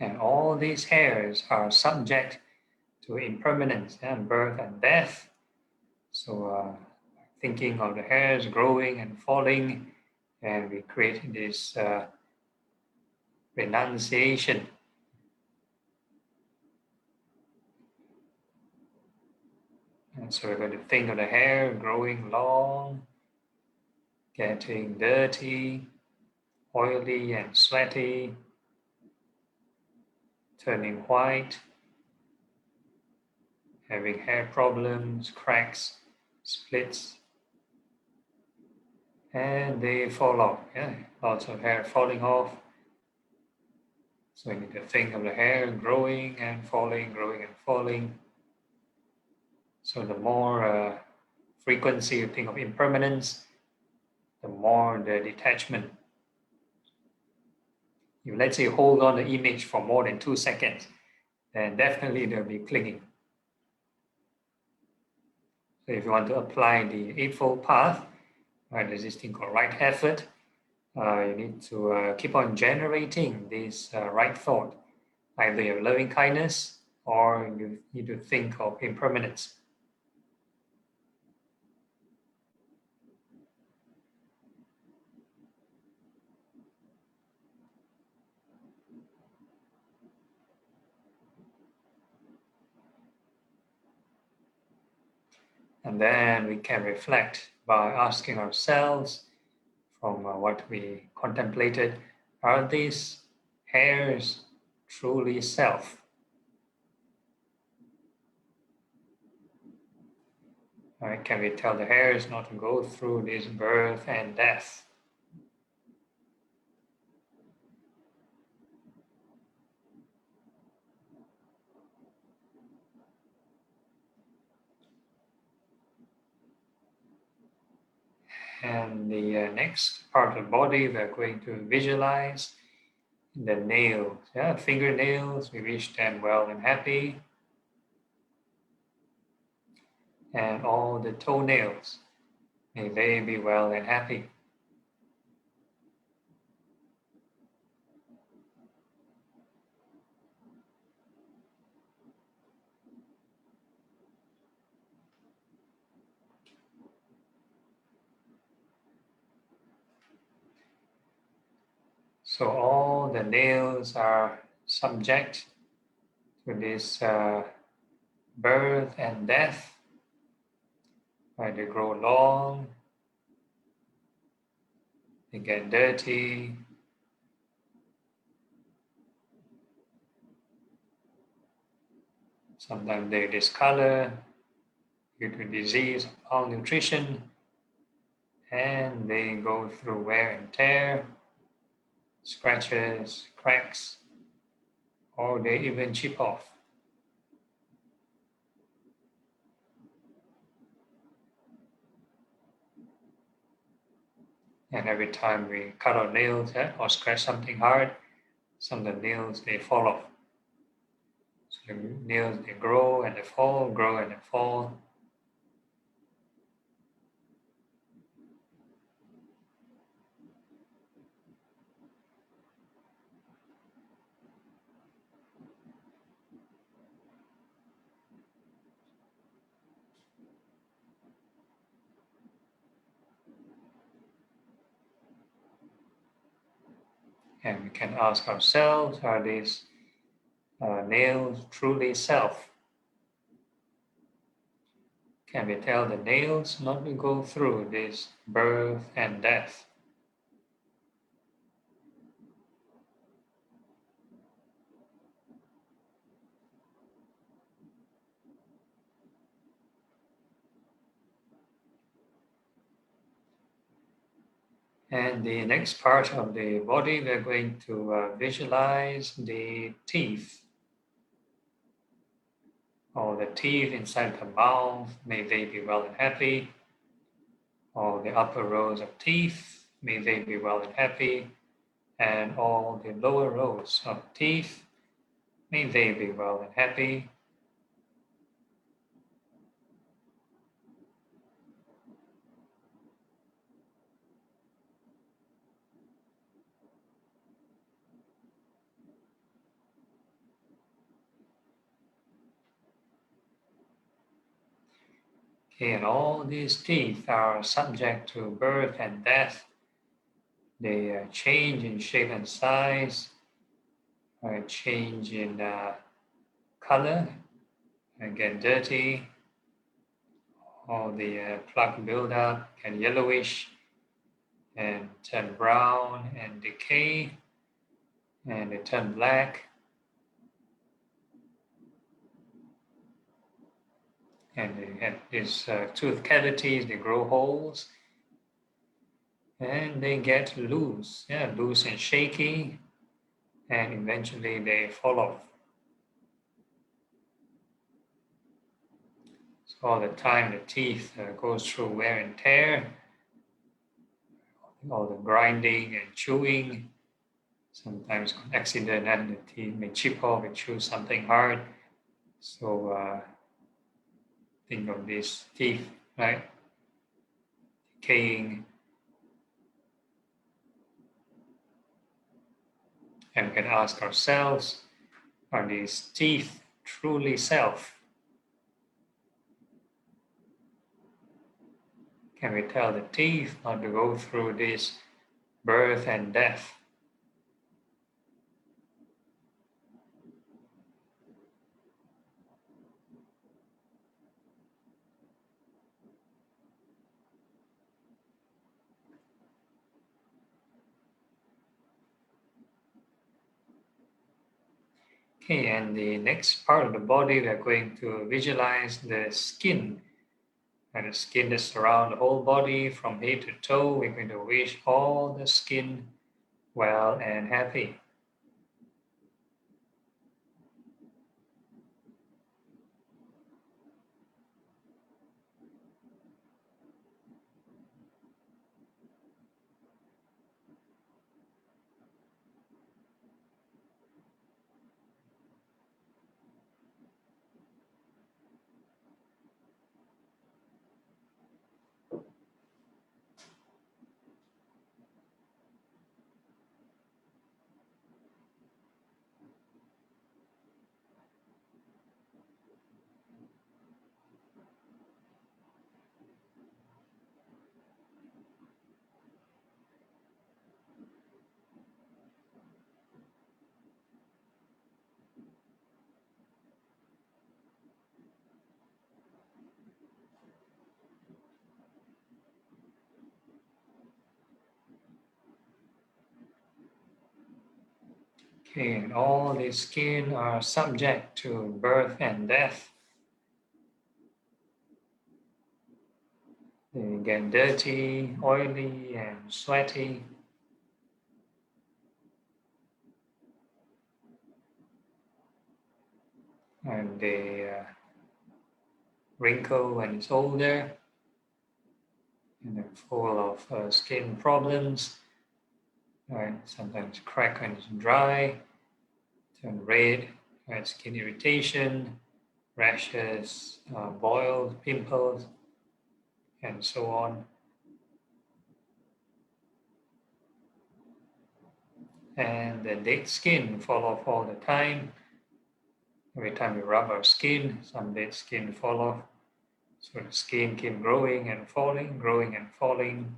And all these hairs are subject to impermanence and birth and death. So thinking of the hairs growing and falling, and we create this renunciation. And so we're going to think of the hair growing long, getting dirty, oily and sweaty, turning white, having hair problems, cracks, splits, and they fall off. Yeah, lots of hair falling off. So you need to think of the hair growing and falling, growing and falling. So the more frequency you think of impermanence, the more the detachment. If let's say you hold on the image for more than 2 seconds, then definitely there'll be clinging. So if you want to apply the Eightfold Path, right, there's this thing called right effort. You need to keep on generating this right thought. Either you have loving kindness or you need to think of impermanence. And then we can reflect by asking ourselves from what we contemplated, are these hairs truly self? Right? Can we tell the hairs not to go through this birth and death? And the next part of the body, we're going to visualize the nails, fingernails. We wish them well and happy. And all the toenails, may they be well and happy. So all the nails are subject to this birth and death. Right? They grow long, they get dirty, sometimes they discolor due to disease, malnutrition, and they go through wear and tear, scratches, cracks, or they even chip off. And every time we cut our nails or scratch something hard, some of the nails, they fall off. So the nails, they grow and they fall, grow and they fall. And we can ask ourselves, are these nails truly self? Can we tell the nails not to go through this birth and death? And the next part of the body, we're going to visualize the teeth. All the teeth inside the mouth, may they be well and happy. All the upper rows of teeth, may they be well and happy. And all the lower rows of teeth, may they be well and happy. Okay, and all these teeth are subject to birth and death. They change in shape and size, change in color, and get dirty. All the plaque build up, get yellowish, and turn brown and decay, and they turn black. and they have these tooth cavities, they grow holes, and they get loose, loose and shaky, and eventually they fall off. So all the time the teeth goes through wear and tear, all the grinding and chewing, sometimes on accident and the teeth may chip off and chew something hard. So think of these teeth, right? Decaying. And we can ask ourselves, are these teeth truly self? Can we tell the teeth not to go through this birth and death? Okay, and the next part of the body, we are going to visualize the skin. And the skin that surrounds the whole body from head to toe. We're going to wish all the skin well and happy. Okay, and all the skin are subject to birth and death. They get dirty, oily, and sweaty. And they wrinkle when it's older. And they're full of skin problems. Right? Sometimes crack when it's dry, turn red, right? Skin irritation, rashes, boils, pimples, and so on. And the dead skin fall off all the time. Every time we rub our skin, some dead skin fall off. So the skin keep growing and falling, growing and falling.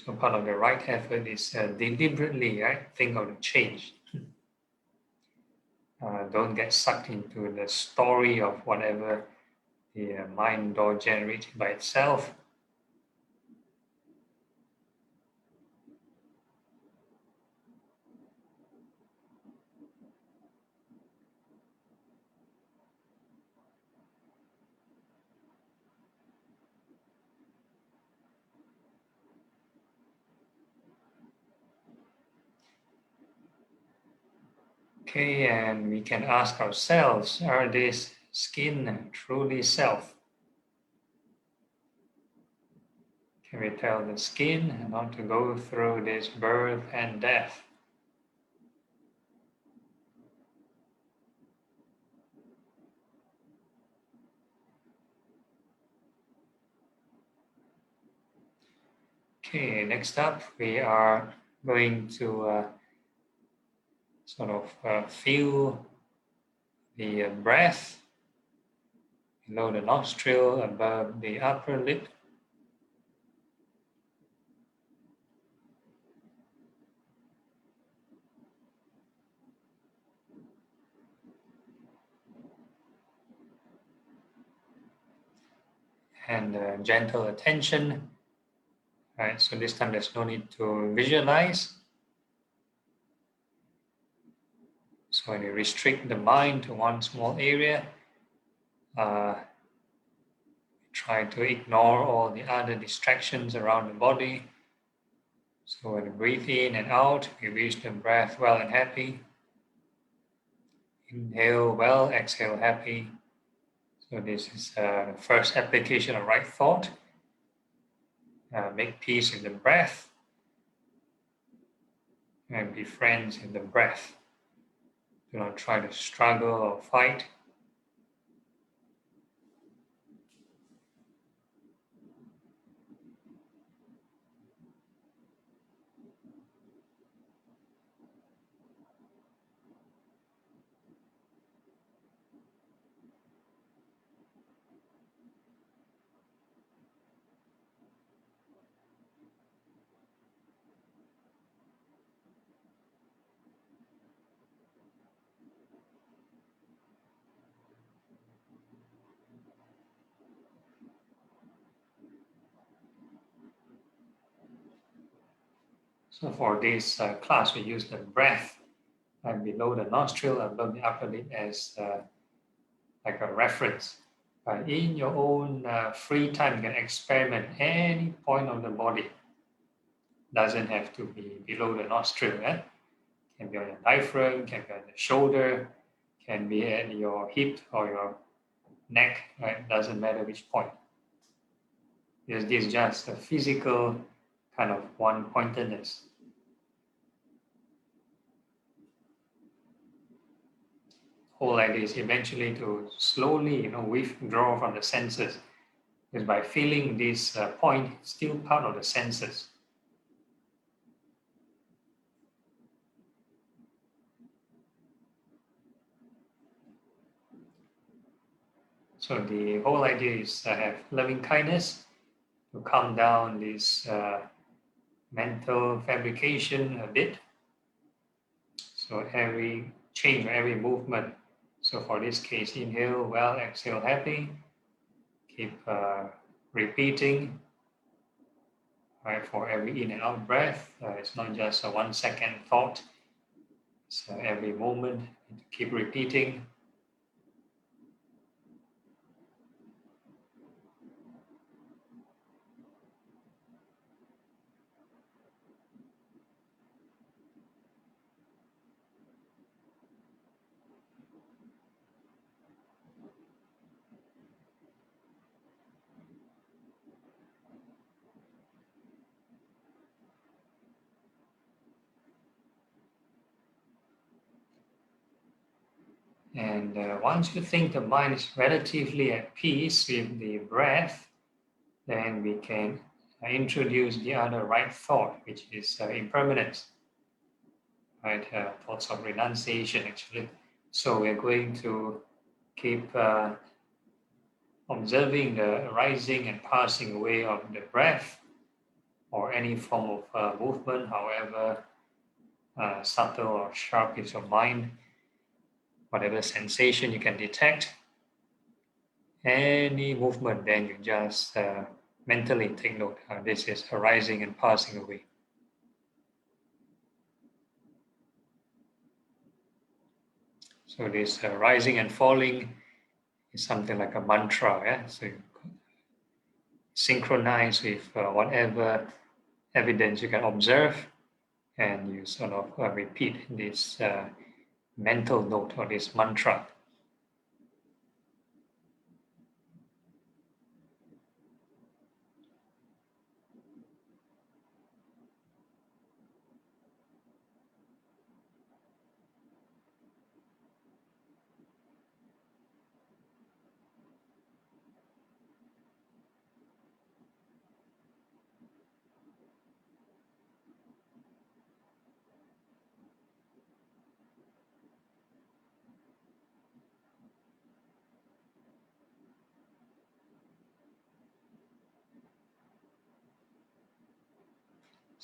So part of the right effort is deliberately, right? Think of the change. Don't get sucked into the story of whatever the mind or generated by itself. Okay, and we can ask ourselves, are this skin truly self? Can we tell the skin not to go through this birth and death? Okay, next up we are going to feel the breath below the nostril, above the upper lip. and gentle attention. Right, so this time there's no need to visualize. So when you restrict the mind to one small area, try to ignore all the other distractions around the body. So when you breathe in and out, we reach the breath well and happy. Inhale well, exhale happy. So this is the first application of right thought. Make peace in the breath and be friends in the breath. Do not try to struggle or fight. So for this class, we use the breath below the nostril, above the upper lip as like a reference. In your own free time, you can experiment any point of the body. Doesn't have to be below the nostril. Can be on your diaphragm, can be on the shoulder, can be at your hip or your neck. Right? Doesn't matter which point. Because this is just a physical kind of one-pointedness. Whole idea is eventually to slowly, withdraw from the senses. Because by feeling this point, it's still part of the senses. So the whole idea is to have loving kindness, to calm down this mental fabrication a bit. So every change, every movement. So for this case, inhale well, exhale happy. Keep repeating. Right, for every in and out breath, it's not just a 1 second thought. So every moment, keep repeating. And once you think the mind is relatively at peace with the breath, then we can introduce the other right thought, which is impermanence, right? Thoughts of renunciation, actually. So we're going to keep observing the rising and passing away of the breath or any form of movement, however subtle or sharp is your mind. Whatever sensation you can detect, any movement, then you just mentally take note. This is arising and passing away. So this rising and falling is something like a mantra. Yeah? So you synchronize with whatever evidence you can observe, and you sort of repeat this mental note or this mantra.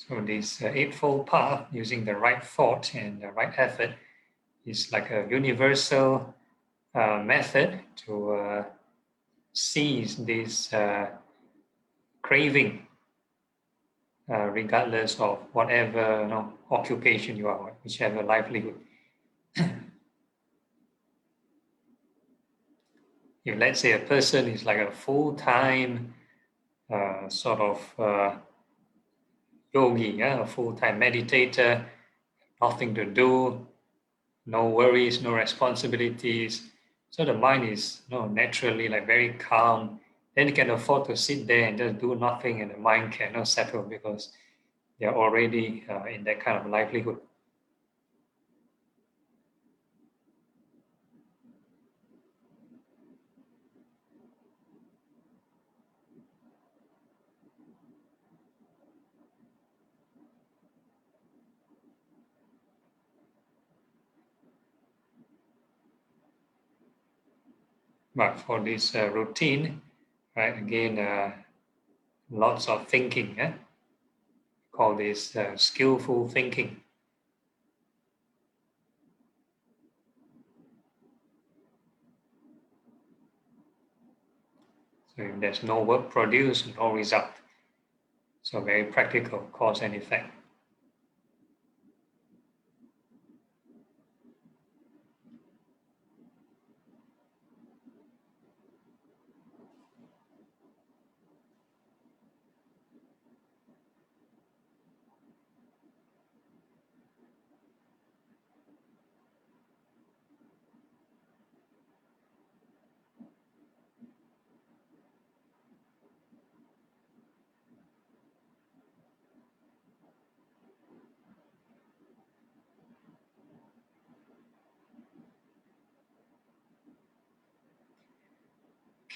So this eightfold path, using the right thought and the right effort, is like a universal method to cease this craving, regardless of whatever occupation you are, whichever livelihood. If let's say a person is like a full-time sort of yogi, a full-time meditator, nothing to do, no worries, no responsibilities, so the mind is naturally like very calm, then you can afford to sit there and just do nothing, and the mind cannot settle because they're already in that kind of livelihood. But for this routine, right, again, lots of thinking, call this skillful thinking. So if there's no work produced, no result. So very practical, cause and effect.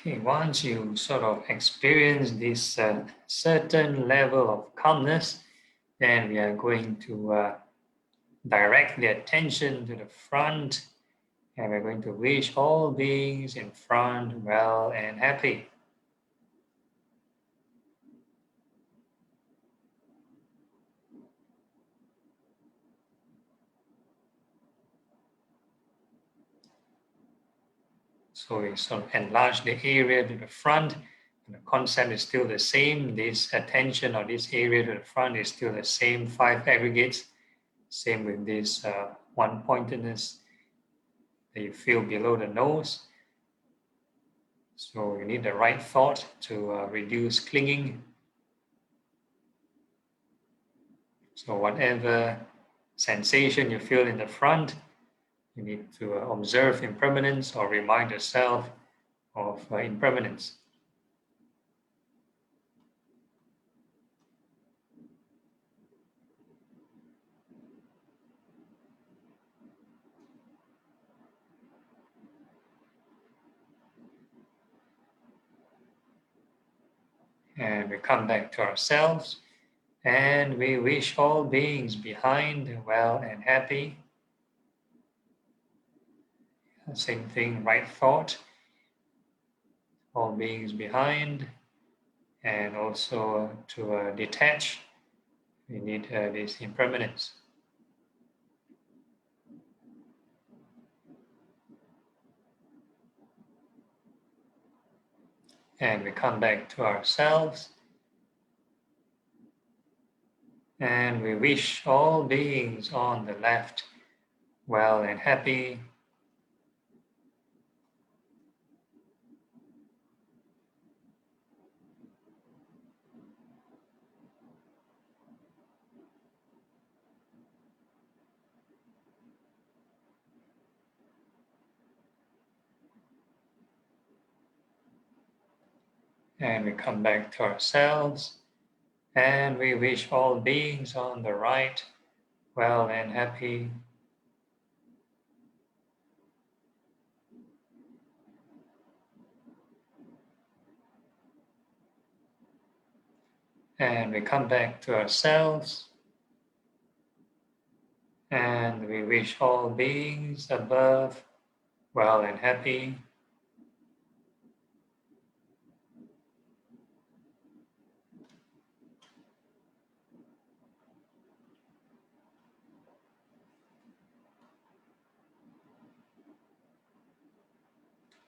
Okay, once you sort of experience this certain level of calmness, then we are going to direct the attention to the front, and we're going to wish all beings in front well and happy. So we sort of enlarge the area to the front. The concept is still the same. This attention or this area to the front is still the same 5 aggregates. Same with this one-pointedness that you feel below the nose. So you need the right thought to reduce clinging. So whatever sensation you feel in the front, you need to observe impermanence or remind yourself of impermanence. And we come back to ourselves, and we wish all beings behind well and happy. Same thing, right thought, all beings behind, and also to detach, we need this impermanence. And we come back to ourselves, and we wish all beings on the left well and happy. And we come back to ourselves, and we wish all beings on the right well and happy. And we come back to ourselves, and we wish all beings above well and happy.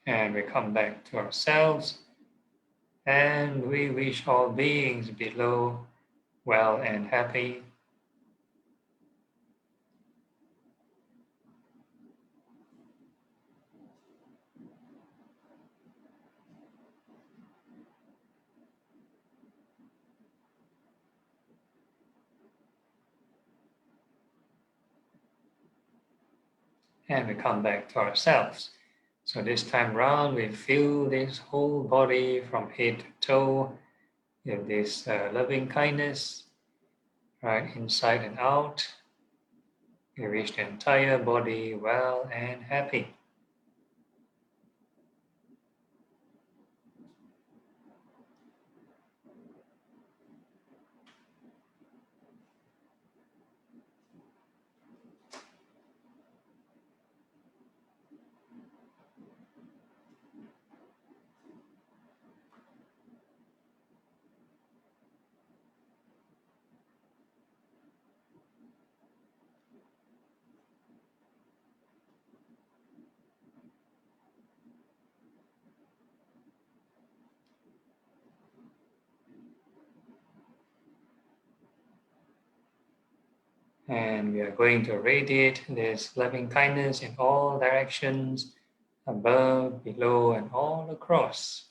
And we come back to ourselves, And we wish all beings below well and happy. And we come back to ourselves. So this time round, we feel this whole body from head to toe in this loving kindness, right, inside and out. We wish the entire body well and happy. And we are going to radiate this loving kindness in all directions, above, below, and all across.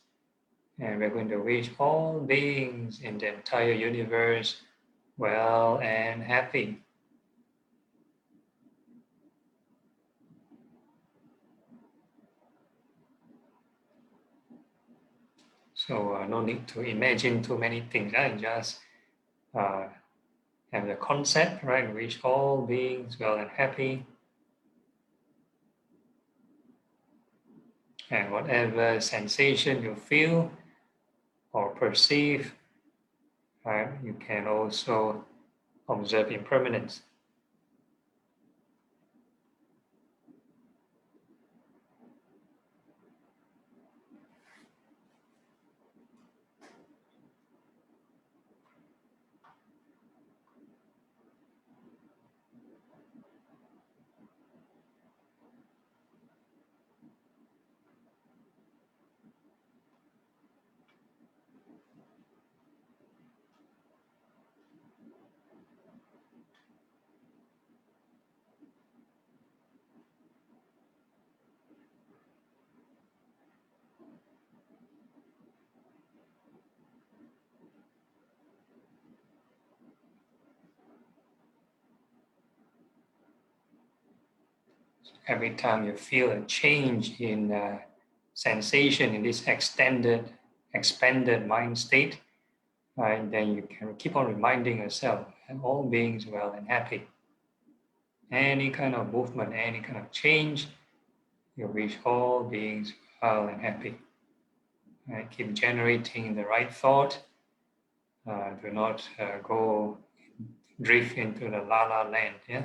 And we're going to wish all beings in the entire universe well and happy. So no need to imagine too many things. Just have the concept, right? Wish all beings well and happy. And whatever sensation you feel or perceive, right, you can also observe impermanence. Every time you feel a change in sensation in this expanded mind state, right, then you can keep on reminding yourself, and all beings well and happy. Any kind of movement, any kind of change, you wish all beings well and happy. Right? Keep generating the right thought. Do not go drift into the la la land. Yeah.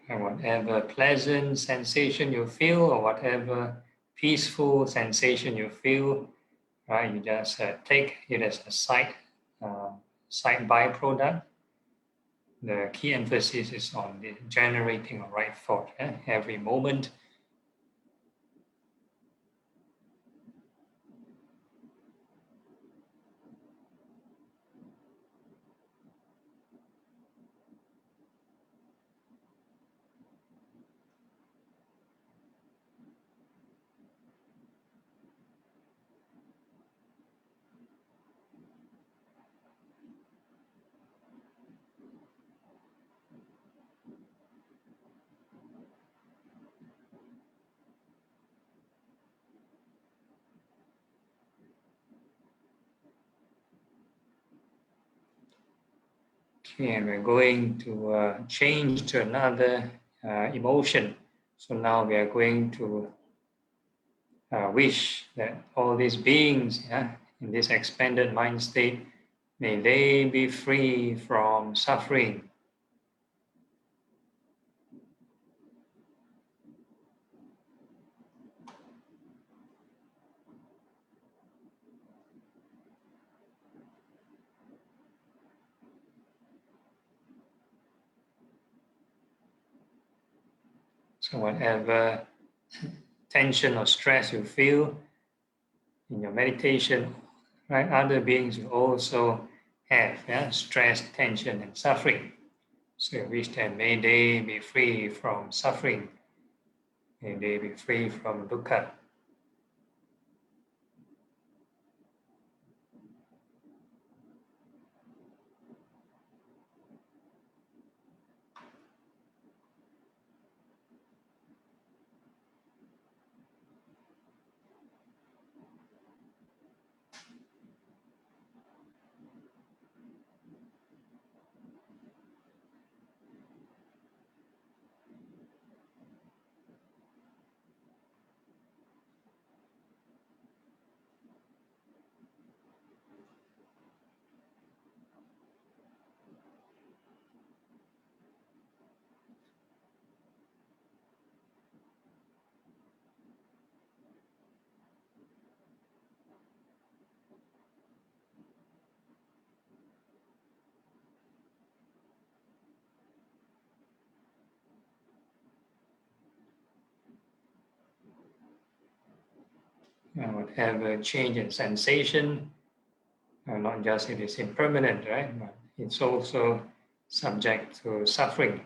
And whatever pleasant sensation you feel, or whatever peaceful sensation you feel, right? You just take it as a side byproduct. The key emphasis is on the generating a right thought every moment. Okay, and we're going to change to another emotion. So now we are going to wish that all these beings, in this expanded mind state, may they be free from suffering. So whatever tension or stress you feel in your meditation, right? Other beings will also have stress, tension, and suffering. So you wish that may they be free from suffering. May they be free from dukkha. And whatever change in sensation, not just it is impermanent, right? But it's also subject to suffering.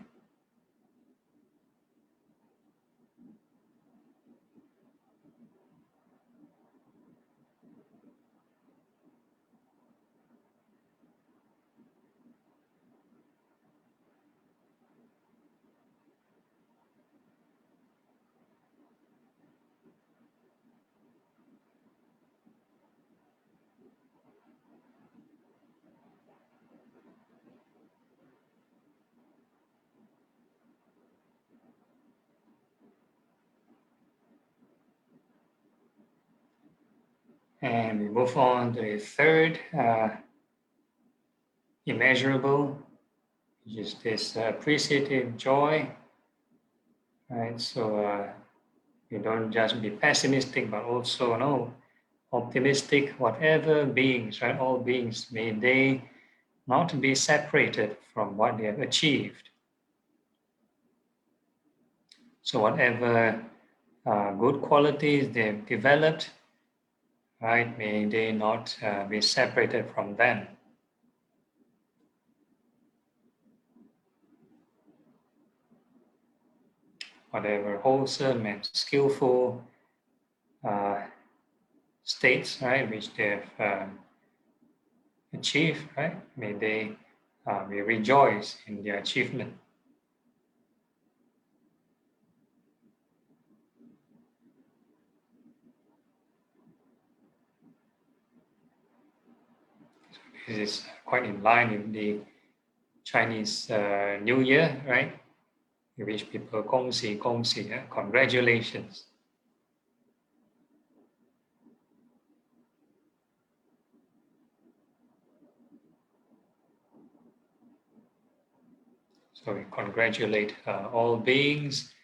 And we move on to the third immeasurable, which is this appreciative joy. Right? So you don't just be pessimistic, but also optimistic. Whatever beings, right? All beings, may they not be separated from what they have achieved. So whatever good qualities they've developed, right? May they not be separated from them. Whatever wholesome and skillful states, right, which they have achieved, right? May they we rejoice in their achievement. This is quite in line with the Chinese New Year, right? We wish people 恭喜恭喜, congratulations. So we congratulate all beings,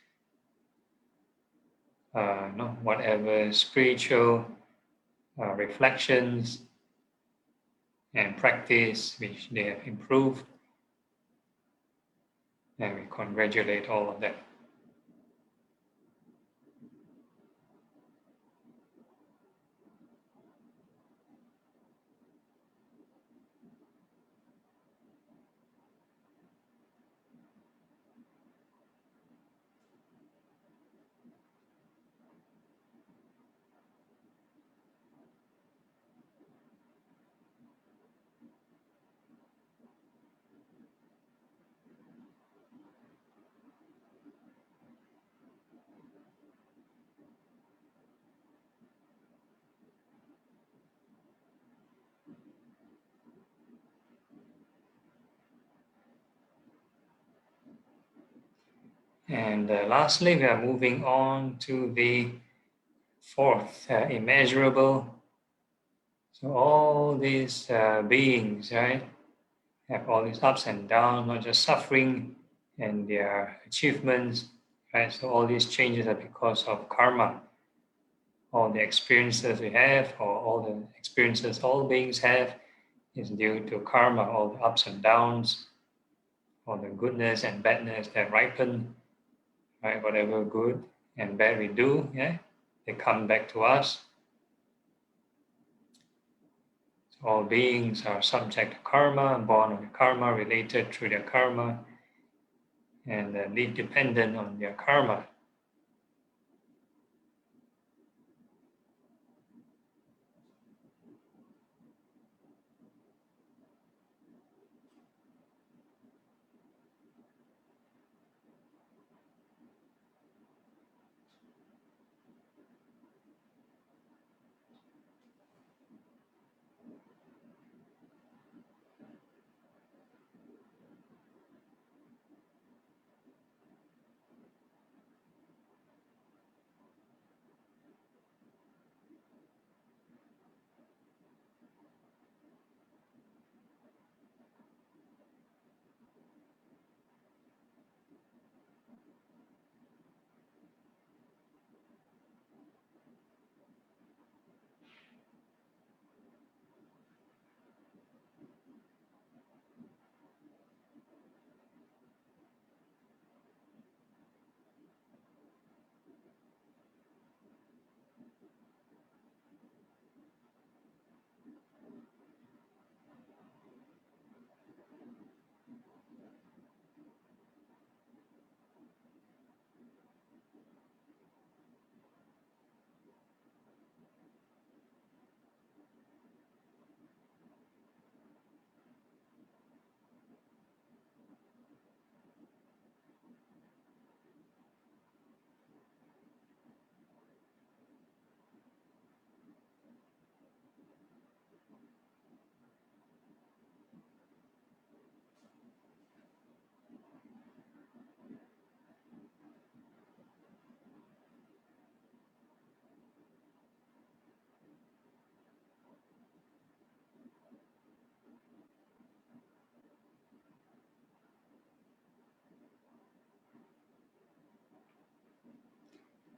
whatever spiritual reflections and practice which they have improved, and we congratulate all of them. And lastly, we are moving on to the fourth, immeasurable. So all these beings, right, have all these ups and downs, not just suffering and their achievements, right? So all these changes are because of karma. All the experiences we have, or all the experiences all beings have, is due to karma. All the ups and downs, all the goodness and badness that ripen, right? Whatever good and bad we do, yeah, they come back to us. So all beings are subject to karma, born with karma, related through their karma, and live dependent on their karma.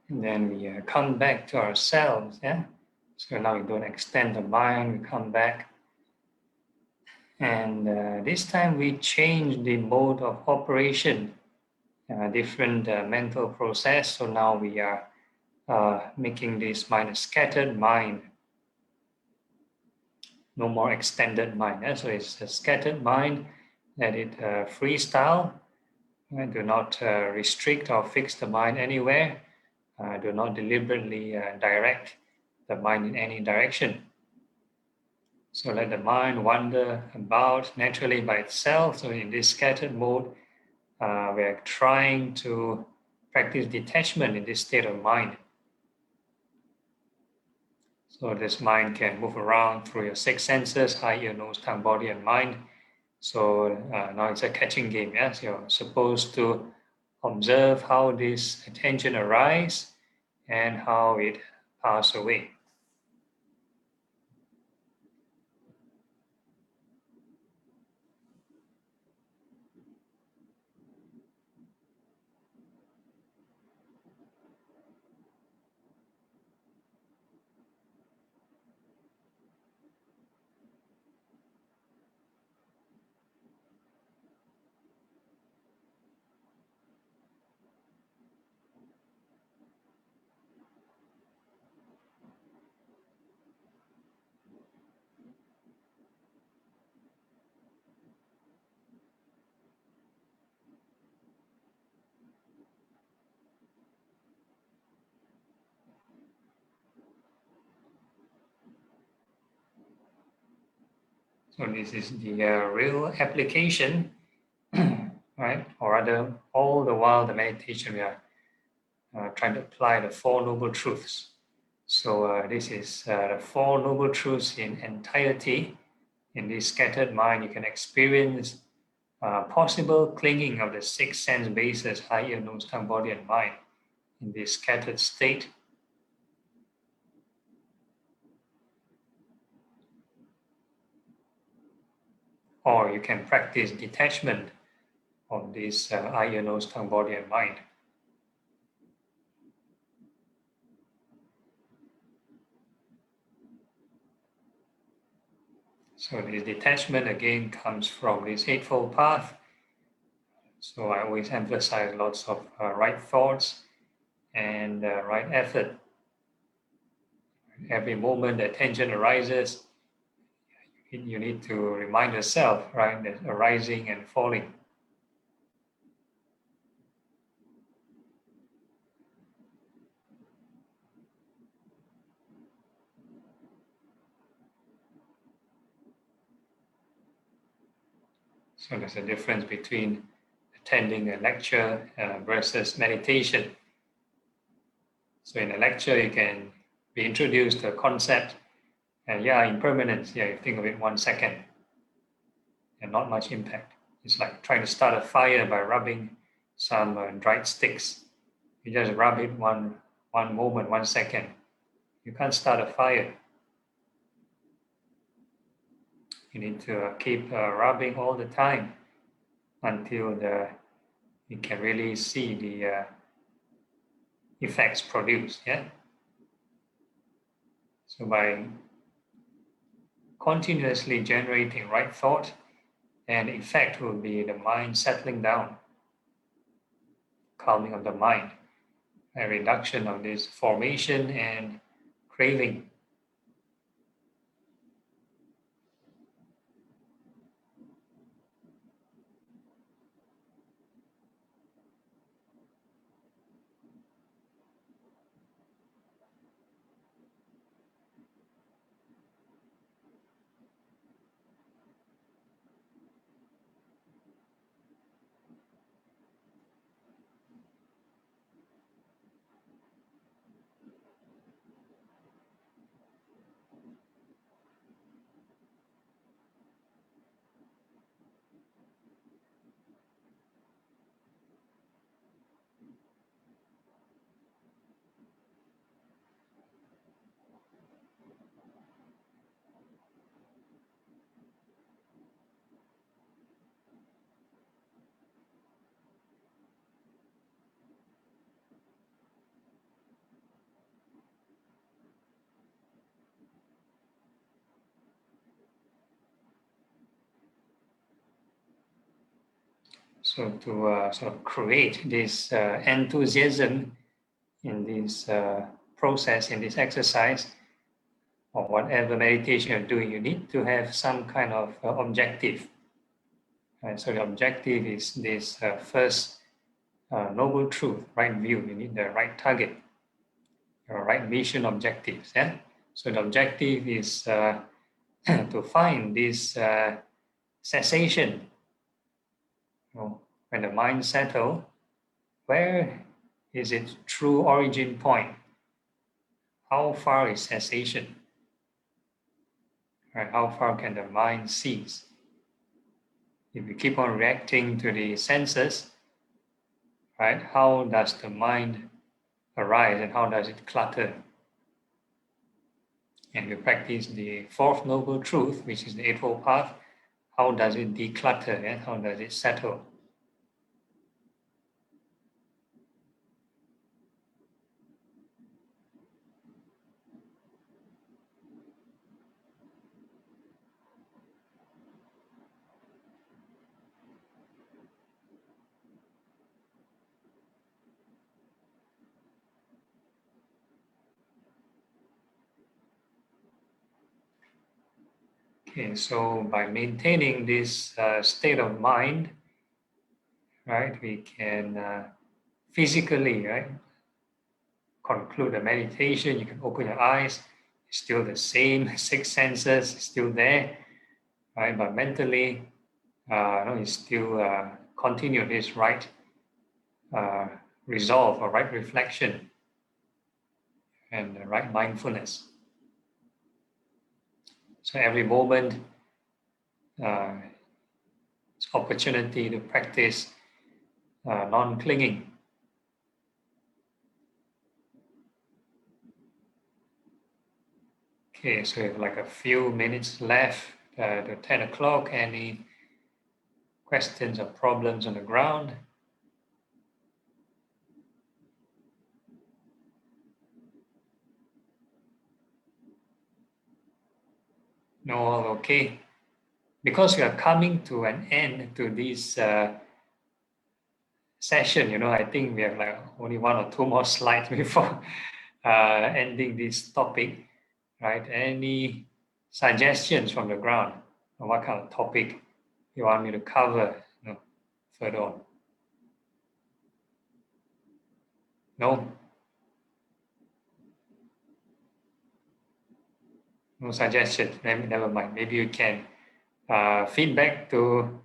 And then we come back to ourselves, yeah? So now we don't extend the mind, we come back. And this time we change the mode of operation, different mental process. So now we are making this mind a scattered mind. No more extended mind. Yeah? So it's a scattered mind, let it freestyle. Right? Do not restrict or fix the mind anywhere. Do not deliberately direct the mind in any direction. So let the mind wander about naturally by itself. So in this scattered mode, we are trying to practice detachment in this state of mind. So this mind can move around through your six senses, eye, ear, nose, tongue, body, and mind. So now it's a catching game. Yes, you're supposed to observe how this attention arises and how it passes away. So this is the real application, right? Or rather, all the while the meditation we are trying to apply the Four Noble Truths. So this is the Four Noble Truths in entirety. In this scattered mind, you can experience possible clinging of the 6 sense bases, eye, ear, nose, tongue, body, and mind in this scattered state. Or you can practice detachment of this eye, ear, nose, tongue, body, and mind. So this detachment again comes from this Eightfold Path. So I always emphasize lots of right thoughts and right effort. Every moment that tension arises, you need to remind yourself, right, that arising and falling. So there's a difference between attending a lecture versus meditation. So in a lecture, you can be introduced to a concept, and impermanence, you think of it 1 second, and not much impact. It's like trying to start a fire by rubbing some dried sticks. You just rub it one moment, 1 second. You can't start a fire. You need to keep rubbing all the time until you can really see the effects produced. Yeah. So by continuously generating right thought, and effect will be the mind settling down, calming of the mind, a reduction of this formation and craving. So to sort of create this enthusiasm in this process, in this exercise, or whatever meditation you're doing, you need to have some kind of objective. So the objective is this first noble truth, right view. You need the right target, your right mission objectives. Yeah. So the objective is to find this cessation. When the mind settles, where is its true origin point? How far is cessation? Right? How far can the mind cease? If you keep on reacting to the senses, right, how does the mind arise and how does it clutter? And we practice the fourth noble truth, which is the Eightfold Path. How does it declutter? Yeah? How does it settle? Okay, so by maintaining this state of mind, right, we can physically, right, conclude the meditation. You can open your eyes. It's still the same 6 senses, still there, right? But mentally, you still continue this right resolve or right reflection and the right mindfulness. So every moment, it's opportunity to practice non-clinging. Okay, so we have like a few minutes left to 10 o'clock. Any questions or problems on the ground? No, okay. Because we are coming to an end to this session, I think we have like only 1 or 2 more slides before ending this topic, right? Any suggestions from the ground on what kind of topic you want me to cover further on? No? No suggestions, never mind. Maybe you can feedback to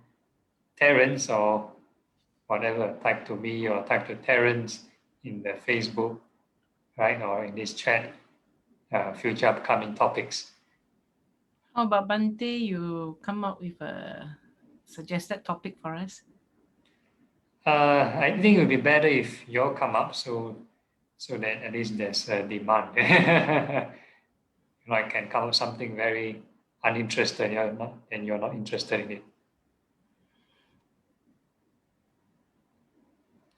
Terence or whatever, type to me or type to Terence in the Facebook, right? Or in this chat, future upcoming topics. How about Bante? You come up with a suggested topic for us. I think it would be better if you all come up so that at least there's a demand. I can come up with something very uninterested, and you're not interested in it.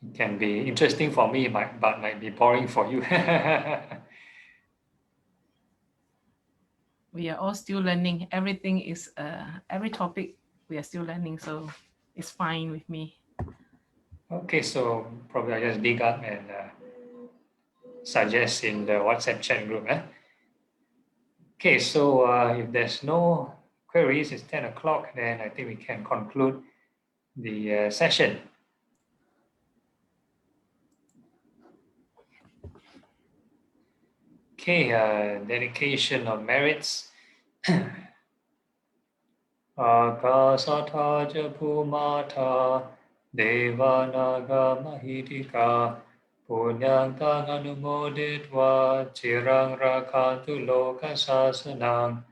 It can be interesting for me, but might be boring for you. We are all still learning. Everything is every topic we are still learning, so it's fine with me. Okay, so probably I'll just dig up and suggest in the WhatsApp chat group. Okay, so if there's no queries, it's 10 o'clock, then I think we can conclude the session. Okay, dedication of merits. Akasatha ja bhumata devanaga mahitika punyang tang anumoditva chirang rakhantu loka sasanang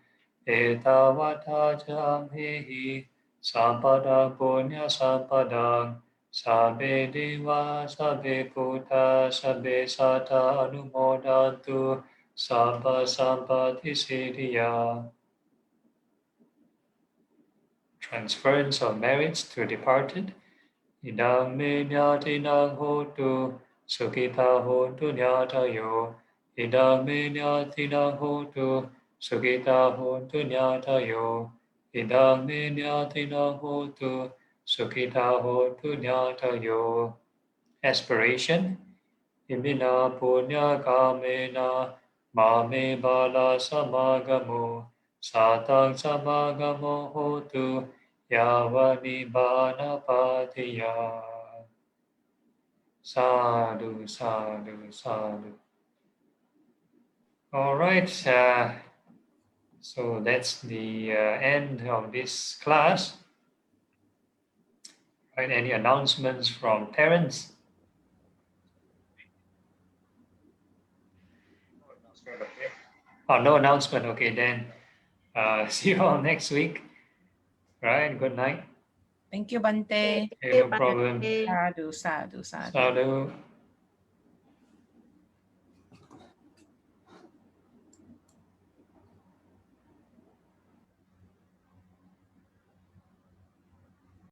etavata ja amhehi sampadang punya sampadang sabbe deva sabbe buddha sabbe satta anumodantu sabba sampati siddhya. Transference of merits to departed. Idang me nyati nang hotu, sukita hotu nyatayo. Idang me nyati nang hotu, sukita hotu nyatayo. Idang me nyati nang hotu, sukita hotu nyatayo. Aspiration. Imina punya kamena, mame bala samagamo, satang samagamo hotu, yavani bana patiya. Sadhu, sadhu, sadhu. All right, so that's the end of this class. Right, any announcements from Terence? Oh, no announcement. Okay, then see you all next week. Right, good night. Thank you, Bante. Okay, no problem. Sadhu, sadhu, sadhu. Sadhu.